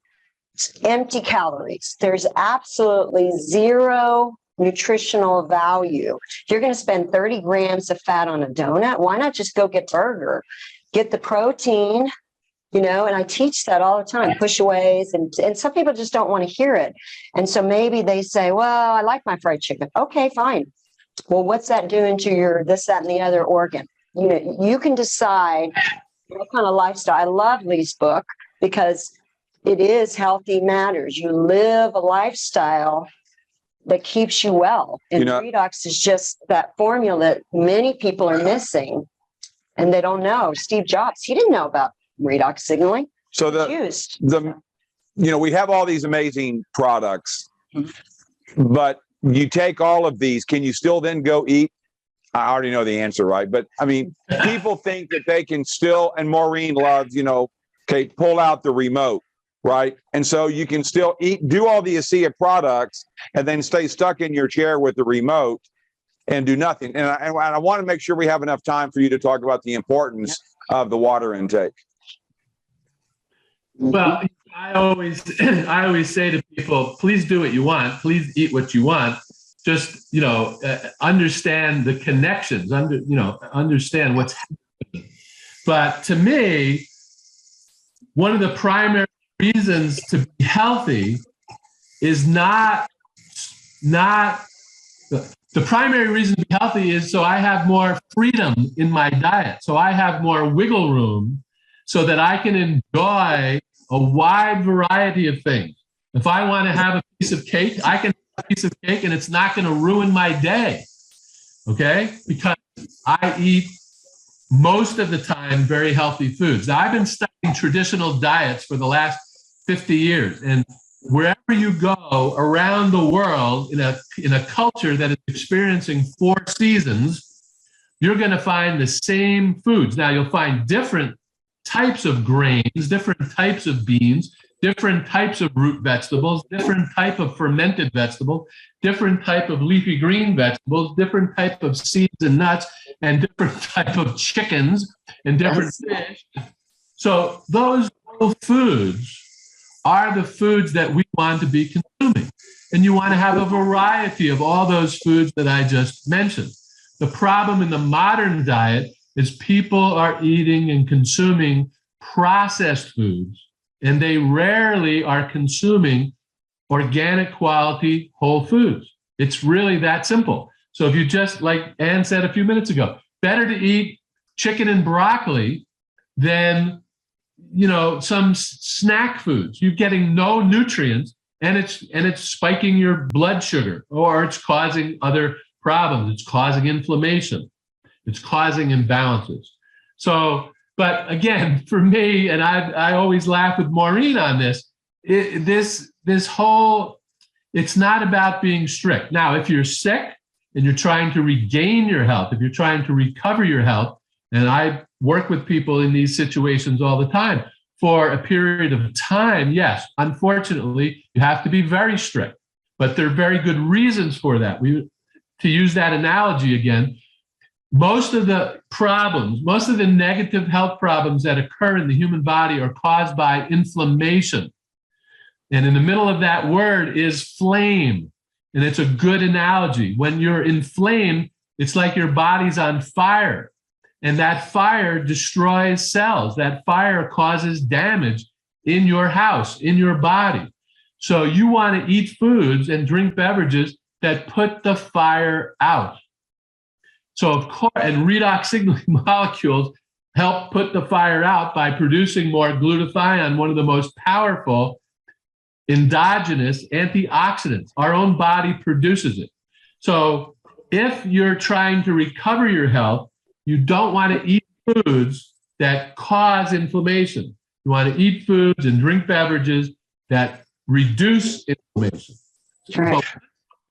empty calories. There's absolutely zero nutritional value. If you're going to spend 30 grams of fat on a donut, why not just go get burger, get the protein, you know, and I teach that all the time, pushaways, and some people just don't want to hear it. And so maybe they say, well, I like my fried chicken. Okay, fine. Well, what's that doing to your this, that, and the other organ? You know, you can decide what kind of lifestyle. I love Lee's book because it is Healthy Matters. You live a lifestyle that keeps you well. And Redox is just that formula that many people are missing and they don't know. Steve Jobs, he didn't know about redox signaling. So we have all these amazing products, but you take all of these, can you still then go eat? I already know the answer, right? But I mean, people think that they can still, and Maureen loves, pull out the remote, right? And so you can still do all the Asea products and then stay stuck in your chair with the remote and do nothing. And I want to make sure we have enough time for you to talk about the importance of the water intake. Well, I always say to people, please do what you want. Please eat what you want. Just, understand the connections, understand what's happening. But to me, one of the primary reasons to be healthy is not the primary reason to be healthy is so I have more freedom in my diet. So I have more wiggle room so that I can enjoy a wide variety of things. If I want to have a piece of cake, I can have a piece of cake and it's not going to ruin my day. Okay? Because I eat most of the time very healthy foods. Now, I've been studying traditional diets for the last 50 years. And wherever you go around the world in a culture that is experiencing 4 seasons, you're going to find the same foods. Now, you'll find different types of grains, different types of beans, different types of root vegetables, different type of fermented vegetable, different type of leafy green vegetables, different type of seeds and nuts, and different type of chickens and different fish. So those foods are the foods that we want to be consuming. And you want to have a variety of all those foods that I just mentioned. The problem in the modern diet is people are eating and consuming processed foods, and they rarely are consuming organic quality whole foods. It's really that simple. So if you just, like Ann said a few minutes ago, better to eat chicken and broccoli than some snack foods. You're getting no nutrients, and it's spiking your blood sugar, or it's causing other problems. It's causing inflammation. It's causing imbalances. So, but again, for me, and I always laugh with Maureen on this, this whole, it's not about being strict. Now, if you're sick and you're trying to regain your health, if you're trying to recover your health, and I work with people in these situations all the time, for a period of time, yes, unfortunately, you have to be very strict, but there are very good reasons for that. To use that analogy again, most of the problems, most of the negative health problems that occur in the human body are caused by inflammation. And in the middle of that word is flame. And it's a good analogy. When you're inflamed, it's like your body's on fire. And that fire destroys cells. That fire causes damage in your house, in your body. So you want to eat foods and drink beverages that put the fire out. So of course, and redox signaling molecules help put the fire out by producing more glutathione, one of the most powerful endogenous antioxidants. Our own body produces it. So if you're trying to recover your health, you don't want to eat foods that cause inflammation. You want to eat foods and drink beverages that reduce inflammation. Right. So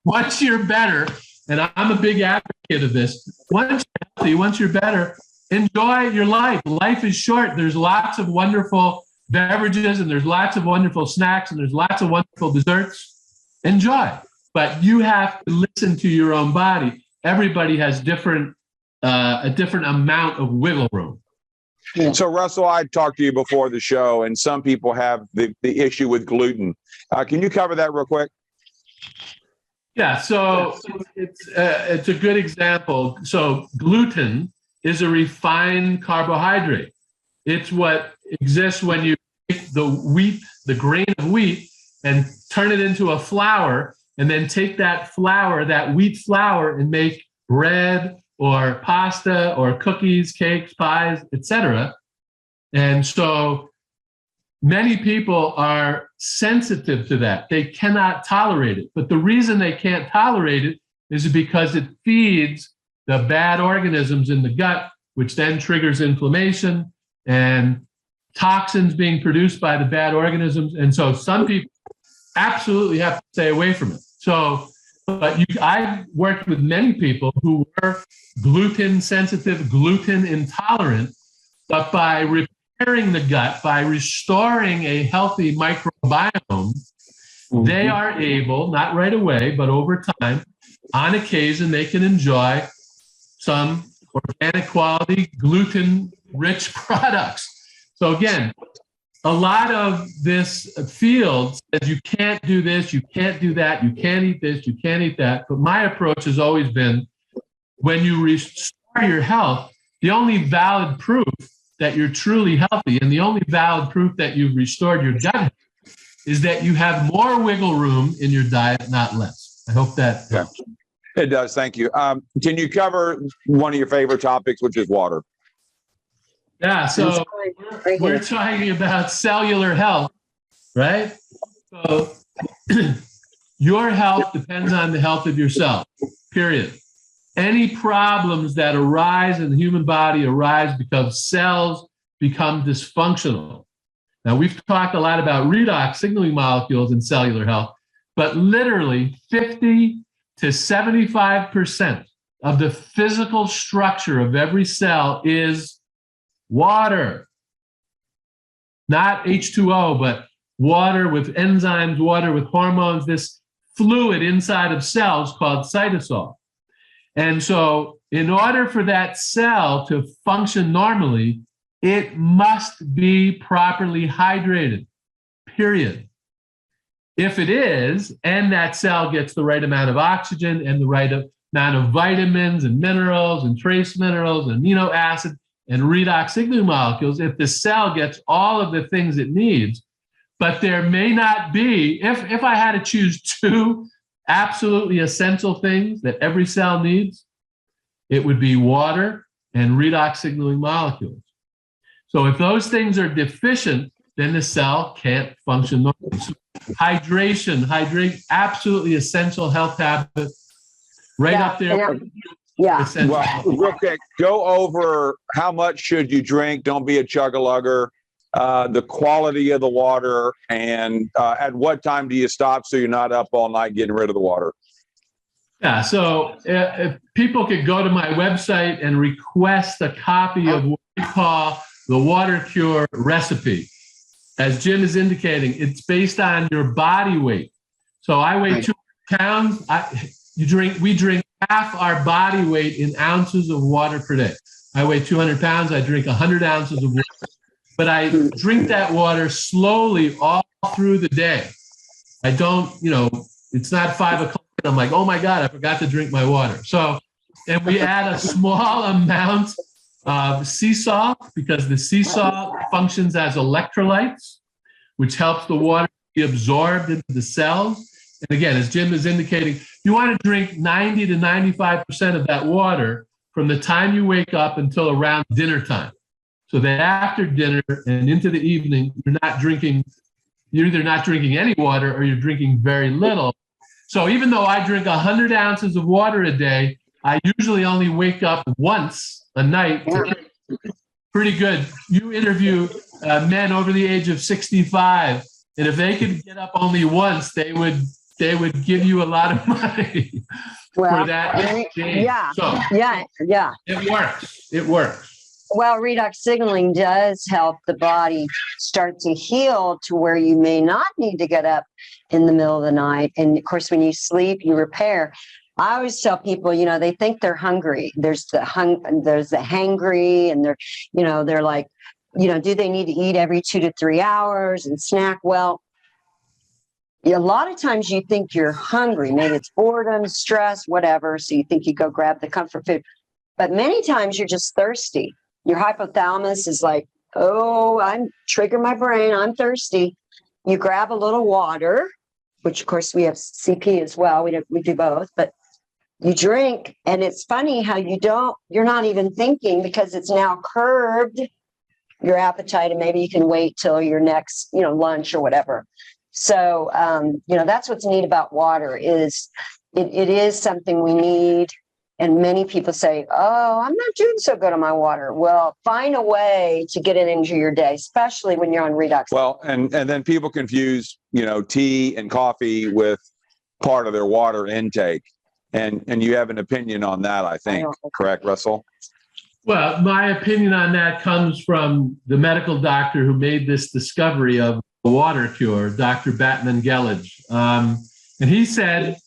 once you're better, and I'm a big advocate of this, once you're healthy, once you're better, enjoy your life. Life is short. There's lots of wonderful beverages, and there's lots of wonderful snacks, and there's lots of wonderful desserts. Enjoy. But you have to listen to your own body. everybody has a different amount of wiggle room. Yeah. So, Russell, I talked to you before the show, and some people have the issue with gluten. Can you cover that real quick? Yeah, so it's a good example. So gluten is a refined carbohydrate. It's what exists when you take the grain of wheat, and turn it into a flour, and then take that flour, that wheat flour, and make bread or pasta or cookies, cakes, pies, etc. And so many people are sensitive to that. They cannot tolerate it. But the reason they can't tolerate it is because it feeds the bad organisms in the gut, which then triggers inflammation and toxins being produced by the bad organisms. And so some people absolutely have to stay away from it. So, but I've worked with many people who were gluten sensitive, gluten intolerant, but by repairing the gut, by restoring a healthy microbiome, they are able, not right away, but over time, on occasion, they can enjoy some organic quality gluten-rich products. So again, a lot of this field says you can't do this, you can't do that, you can't eat this, you can't eat that. But my approach has always been, when you restore your health, the only valid proof that you're truly healthy and the only valid proof that you've restored your gut health is that you have more wiggle room in your diet, not less. I hope that helps. It does. Thank you. Can you cover one of your favorite topics, which is water? Yeah, so we're talking about cellular health, right? So your health depends on the health of your cells, period. Any problems that arise in the human body arise because cells become dysfunctional. Now, we've talked a lot about redox signaling molecules in cellular health, but literally 50 to 75% of the physical structure of every cell is water. Not H2O, but water with enzymes, water with hormones, this fluid inside of cells called cytosol. And so in order for that cell to function normally, it must be properly hydrated, period. If it is, and that cell gets the right amount of oxygen and the right amount of vitamins and minerals and trace minerals and amino acid and redox signaling molecules, if the cell gets all of the things it needs, but there may not be, if I had to choose two absolutely essential things that every cell needs, it would be water and redox signaling molecules. So if those things are deficient, then the cell can't function normally. So hydration, absolutely essential health habit, right up there. Yeah. Well, real quick, go over how much should you drink. Don't be a chug-a-lugger. The quality of the water, and at what time do you stop so you're not up all night getting rid of the water? Yeah, so if people could go to my website and request a copy of what we call the Water Cure recipe. As Jim is indicating, it's based on your body weight. So I weigh 200 pounds. We drink half our body weight in ounces of water per day. I weigh 200 pounds. I drink 100 ounces of water. But I drink that water slowly all through the day. I don't, it's not 5 o'clock and I'm like, oh my God, I forgot to drink my water. So, and we add a small amount of sea salt because the sea salt functions as electrolytes, which helps the water be absorbed into the cells. And again, as Jim is indicating, you want to drink 90 to 95% of that water from the time you wake up until around dinner time. So that after dinner and into the evening, you're either not drinking any water or you're drinking very little. So even though I drink 100 ounces of water a day, I usually only wake up once a night. Pretty good. You interview men over the age of 65, and if they could get up only once, they would give you a lot of money for that. Yeah. So yeah. It works. Well, redox signaling does help the body start to heal to where you may not need to get up in the middle of the night. And of course, when you sleep, you repair. I always tell people, they think they're hungry. There's the hangry, and they're like, do they need to eat every 2 to 3 hours and snack? Well, a lot of times you think you're hungry. Maybe it's boredom, stress, whatever. So you think you go grab the comfort food. But many times you're just thirsty. Your hypothalamus is like, oh, trigger my brain. I'm thirsty. You grab a little water, which of course we have CP as well. We do both, but you drink, and it's funny how you're not even thinking, because it's now curbed your appetite, and maybe you can wait till your next, lunch or whatever. So, that's what's neat about water is it is something we need. And many people say, oh, I'm not doing so good on my water. Well, find a way to get it into your day, especially when you're on redox. Well, and then people confuse, tea and coffee with part of their water intake. And you have an opinion on that, I think. Correct, Russell? Well, my opinion on that comes from the medical doctor who made this discovery of a water cure, Dr. Batman-Gelage. And he said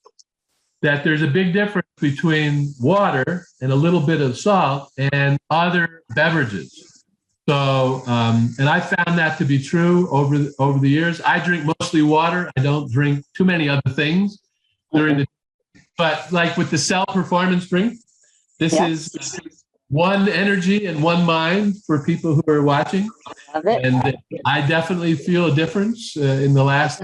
that there's a big difference between water and a little bit of salt and other beverages. So, and I found that to be true over the years. I drink mostly water. I don't drink too many other things during the. But like with the Cell Performance Drink, this is one energy and one mind for people who are watching. And I definitely feel a difference in the last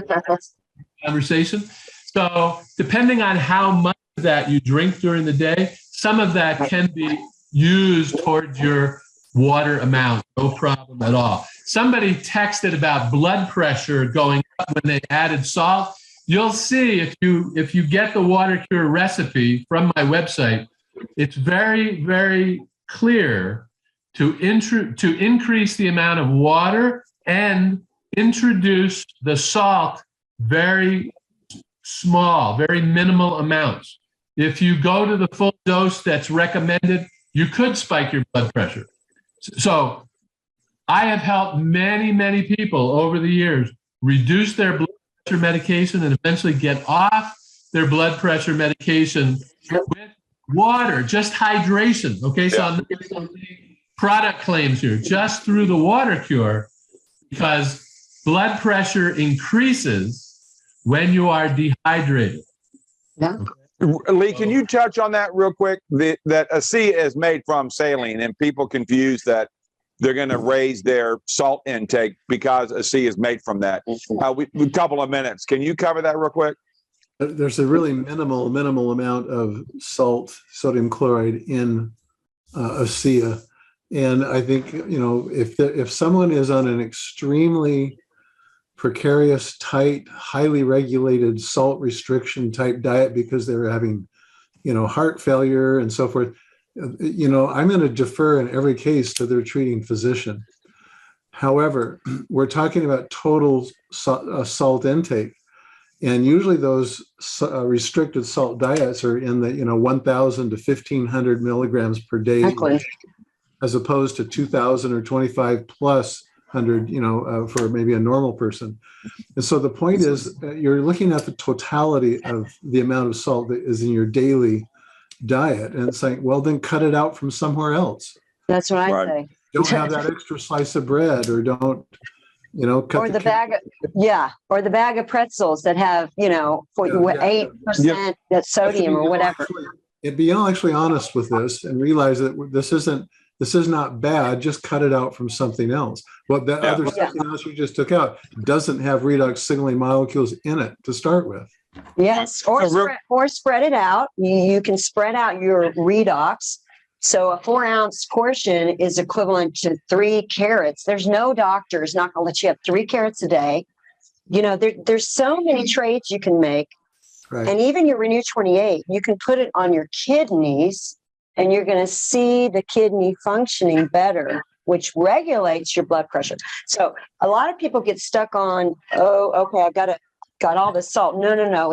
conversation. So depending on how much of that you drink during the day, some of that can be used towards your water amount, no problem at all. Somebody texted about blood pressure going up when they added salt. You'll see if you get the water cure recipe from my website, it's very, very clear to increase the amount of water and introduce the salt very small, very minimal amounts. If you go to the full dose that's recommended, you could spike your blood pressure. So I have helped many, many people over the years reduce their blood pressure medication and eventually get off their blood pressure medication with water, just hydration. Okay, so I'm not making product claims here, just through the water cure, because blood pressure increases when you are dehydrated. Yeah. Okay. Lee, can you touch on that real quick? That Asea is made from saline, and people confuse that they're going to raise their salt intake because Asea is made from that. A couple of minutes. Can you cover that real quick? There's a really minimal amount of salt, sodium chloride in Asea. And I think, if someone is on an extremely precarious, tight, highly regulated salt restriction type diet because they're having, heart failure and so forth, I'm going to defer in every case to their treating physician. However, we're talking about total salt intake. And usually those restricted salt diets are in the 1,000 to 1,500 milligrams per day, as opposed to 2,000 or 25 plus 100, for maybe a normal person. And so the point is, you're looking at the totality of the amount of salt that is in your daily diet, and it's like, well, then cut it out from somewhere else. That's what I say. Don't have that extra slice of bread, or don't. Cut or the bag or the bag of pretzels that have 8% sodium or whatever. Be actually honest with this and realize that this is not bad. Just cut it out from something else. But that other something else you just took out doesn't have redox signaling molecules in it to start with. Yes, or spread it out. You can spread out your redox. So a 4-ounce portion is equivalent to 3 carrots. There's no doctor is not going to let you have 3 carrots a day. There's so many trades you can make. Right. And even your Renew 28, you can put it on your kidneys, and you're going to see the kidney functioning better, which regulates your blood pressure. So a lot of people get stuck on, I've got all this salt. No.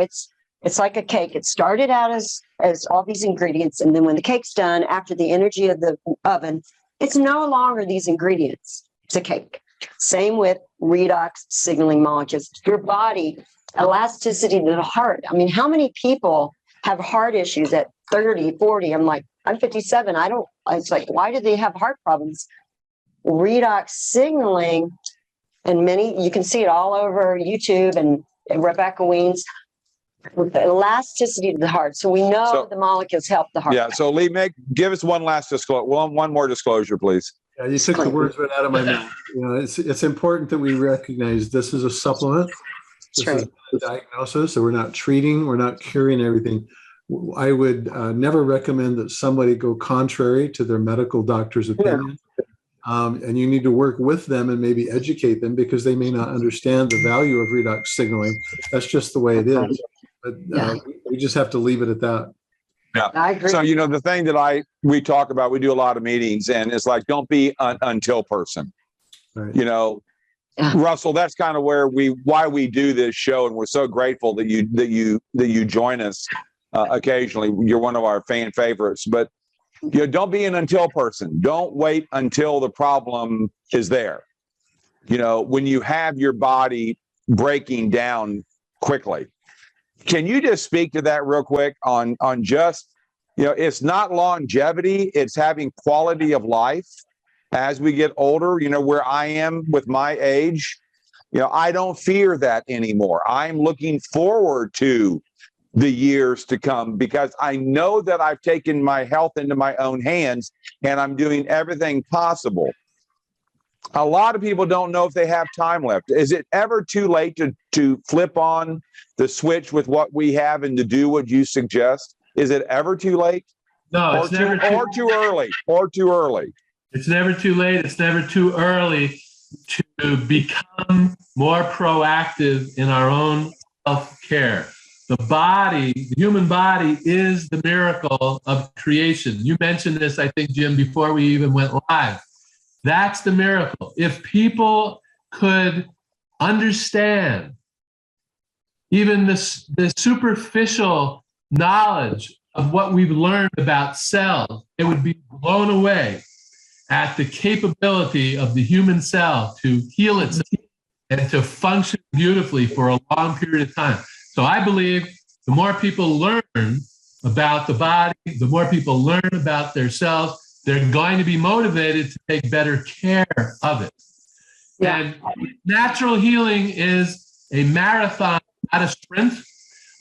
It's like a cake. It started out as all these ingredients. And then when the cake's done, after the energy of the oven, it's no longer these ingredients. It's a cake. Same with redox signaling molecules. Your body, elasticity to the heart. I mean, how many people have heart issues at 30, 40. I'm like, I'm 57. It's like, why do they have heart problems? Redox signaling, and you can see it all over YouTube and Rebecca Weens, with the elasticity of the heart. So we know the molecules help the heart. Yeah. So Lee, give us one last disclosure. One more disclosure, please. Yeah, you took the words right out of my mouth. It's important that we recognize this is a supplement. This is a diagnosis. So we're not treating, we're not curing everything. I would never recommend that somebody go contrary to their medical doctor's opinion. And you need to work with them and maybe educate them, because they may not understand the value of redox signaling. That's just the way it is. But we just have to leave it at that. Yeah, I agree. So, the thing that we talk about, we do a lot of meetings, and it's like, don't be an until person. Right. Russell, that's kind of why we do this show, and we're so grateful that you join us occasionally. You're one of our fan favorites, but don't be an until person. Don't wait until the problem is there. When you have your body breaking down quickly. Can you just speak to that real quick on just, it's not longevity, it's having quality of life as we get older, where I am with my age, I don't fear that anymore. I'm looking forward to the years to come, because I know that I've taken my health into my own hands and I'm doing everything possible. A lot of people don't know if they have time left. Is it ever too late to flip on the switch with what we have and to do what you suggest? Is it ever too late? No, it's never too early. Or too early. It's never too late. It's never too early to become more proactive in our own health care. The human body is the miracle of creation. You mentioned this, I think, Jim, before we even went live. That's the miracle. If people could understand even the superficial knowledge of what we've learned about cells, it would be blown away at the capability of the human cell to heal itself and to function beautifully for a long period of time. So I believe the more people learn about the body, the more people learn about their cells, they're going to be motivated to take better care of it. Yeah. And natural healing is a marathon, not a sprint.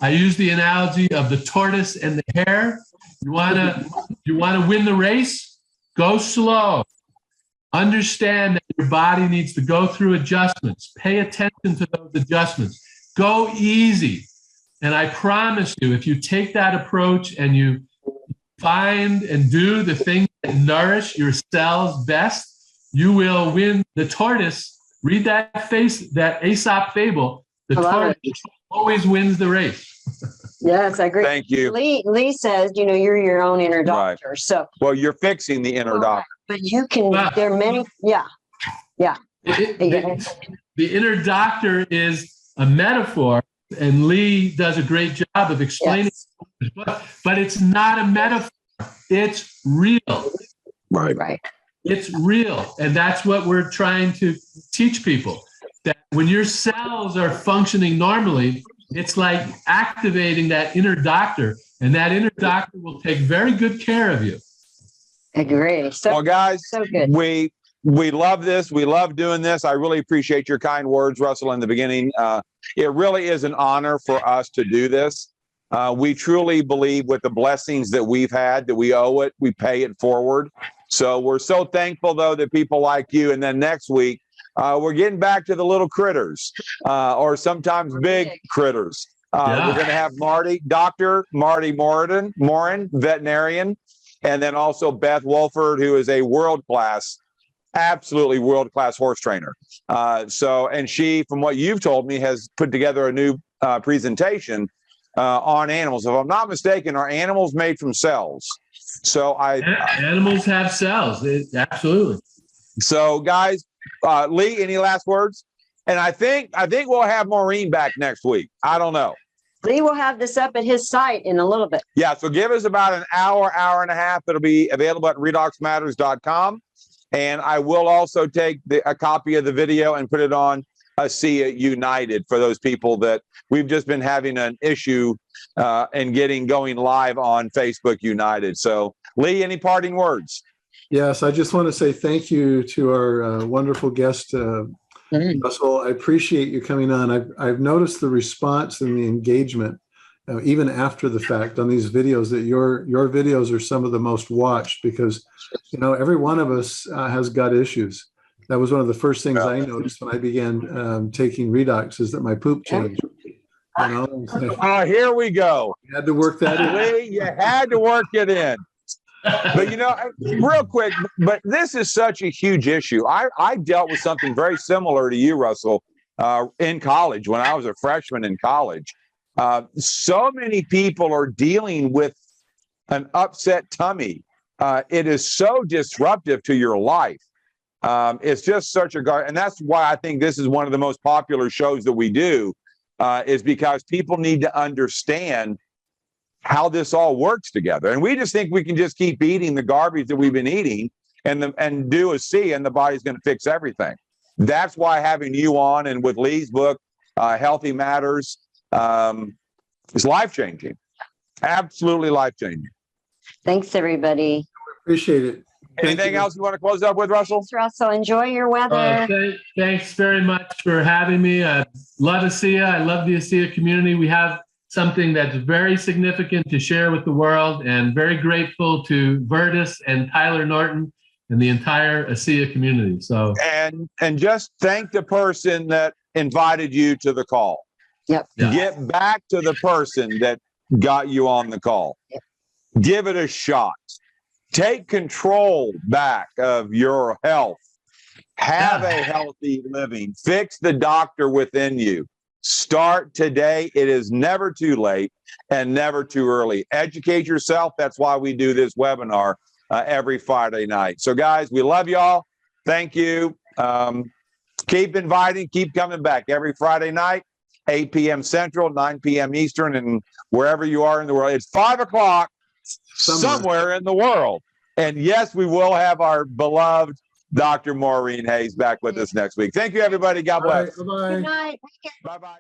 I use the analogy of the tortoise and the hare. You want to win the race? Go slow. Understand that your body needs to go through adjustments. Pay attention to those adjustments. Go easy. And I promise you, if you take that approach and you find and do the things that nourish your cells best, you will win. The tortoise, read that Aesop fable, the tortoise always wins the race. Yes, I agree. Thank you. Lee says, you're your own inner doctor. Right. So, well, you're fixing the inner doctor. But you can, there are many, yeah. The inner doctor is a metaphor, and Lee does a great job of explaining it, but it's not a metaphor. It's real. Right. It's real. And that's what we're trying to teach people, that when your cells are functioning normally, it's like activating that inner doctor, and that inner doctor will take very good care of you. Agree. Well, guys, so good. We love this. We love doing this. I really appreciate your kind words, Russell, in the beginning. It really is an honor for us to do this. We truly believe with the blessings that we've had, that we owe it, we pay it forward. So we're so thankful, though, that people like you. And then next week, we're getting back to the little critters, or sometimes big critters. We're going to have Dr. Marty Morin, veterinarian, and then also Beth Wolford, who is a absolutely world-class horse trainer. And she, from what you've told me, has put together a new presentation on animals. If I'm not mistaken, are animals made from cells? So animals have cells. Absolutely. So, guys, Lee, any last words? And I think we'll have Maureen back next week. I don't know. Lee will have this up at his site in a little bit. Yeah, so give us about an hour and a half. It'll be available at redoxmatters.com. And I will also take a copy of the video and put it on Asea United for those people that we've just been having an issue and getting going live on Facebook United. So, Lee, any parting words? Yes, I just want to say thank you to our wonderful guest, Russell. I appreciate you coming on. I've noticed the response and the engagement, even after the fact, on these videos. That your videos are some of the most watched because, every one of us has gut issues. That was one of the first things I noticed when I began taking Redox, is that my poop changed. Here we go. You had to work that in. Lee, you had to work it in. But real quick, but this is such a huge issue. I dealt with something very similar to you, Russell, in college when I was a freshman in college. So many people are dealing with an upset tummy. It is so disruptive to your life. It's just such a and that's why I think this is one of the most popular shows that we do, is because people need to understand how this all works together. And we just think we can just keep eating the garbage that we've been eating and do a C, and the body's going to fix everything. That's why having you on, and with Lee's book, Healthy Matters, is life-changing. Absolutely life-changing. Thanks, everybody. Appreciate it. Anything else you want to close up with, Russell? Thanks, Russell. Enjoy your weather. Thanks very much for having me. I love Asea. I love the Asea community. We have something that's very significant to share with the world, and very grateful to Vertus and Tyler Norton and the entire Asea community. So and just thank the person that invited you to the call. Yep. Yeah. Get back to the person that got you on the call. Yep. Give it a shot. Take control back of your health. Have a healthy living. Fix the doctor within you. Start today. It is never too late and never too early. Educate yourself. That's why we do this webinar every Friday night. So, guys, we love y'all. Thank you. Keep inviting. Keep coming back every Friday night, 8 p.m. Central, 9 p.m. Eastern, and wherever you are in the world. It's 5 o'clock somewhere in the world. And, yes, we will have our beloved Dr. Maureen Hayes back with us next week. Thank you, everybody. God bless. Bye-bye. Good night. Bye-bye.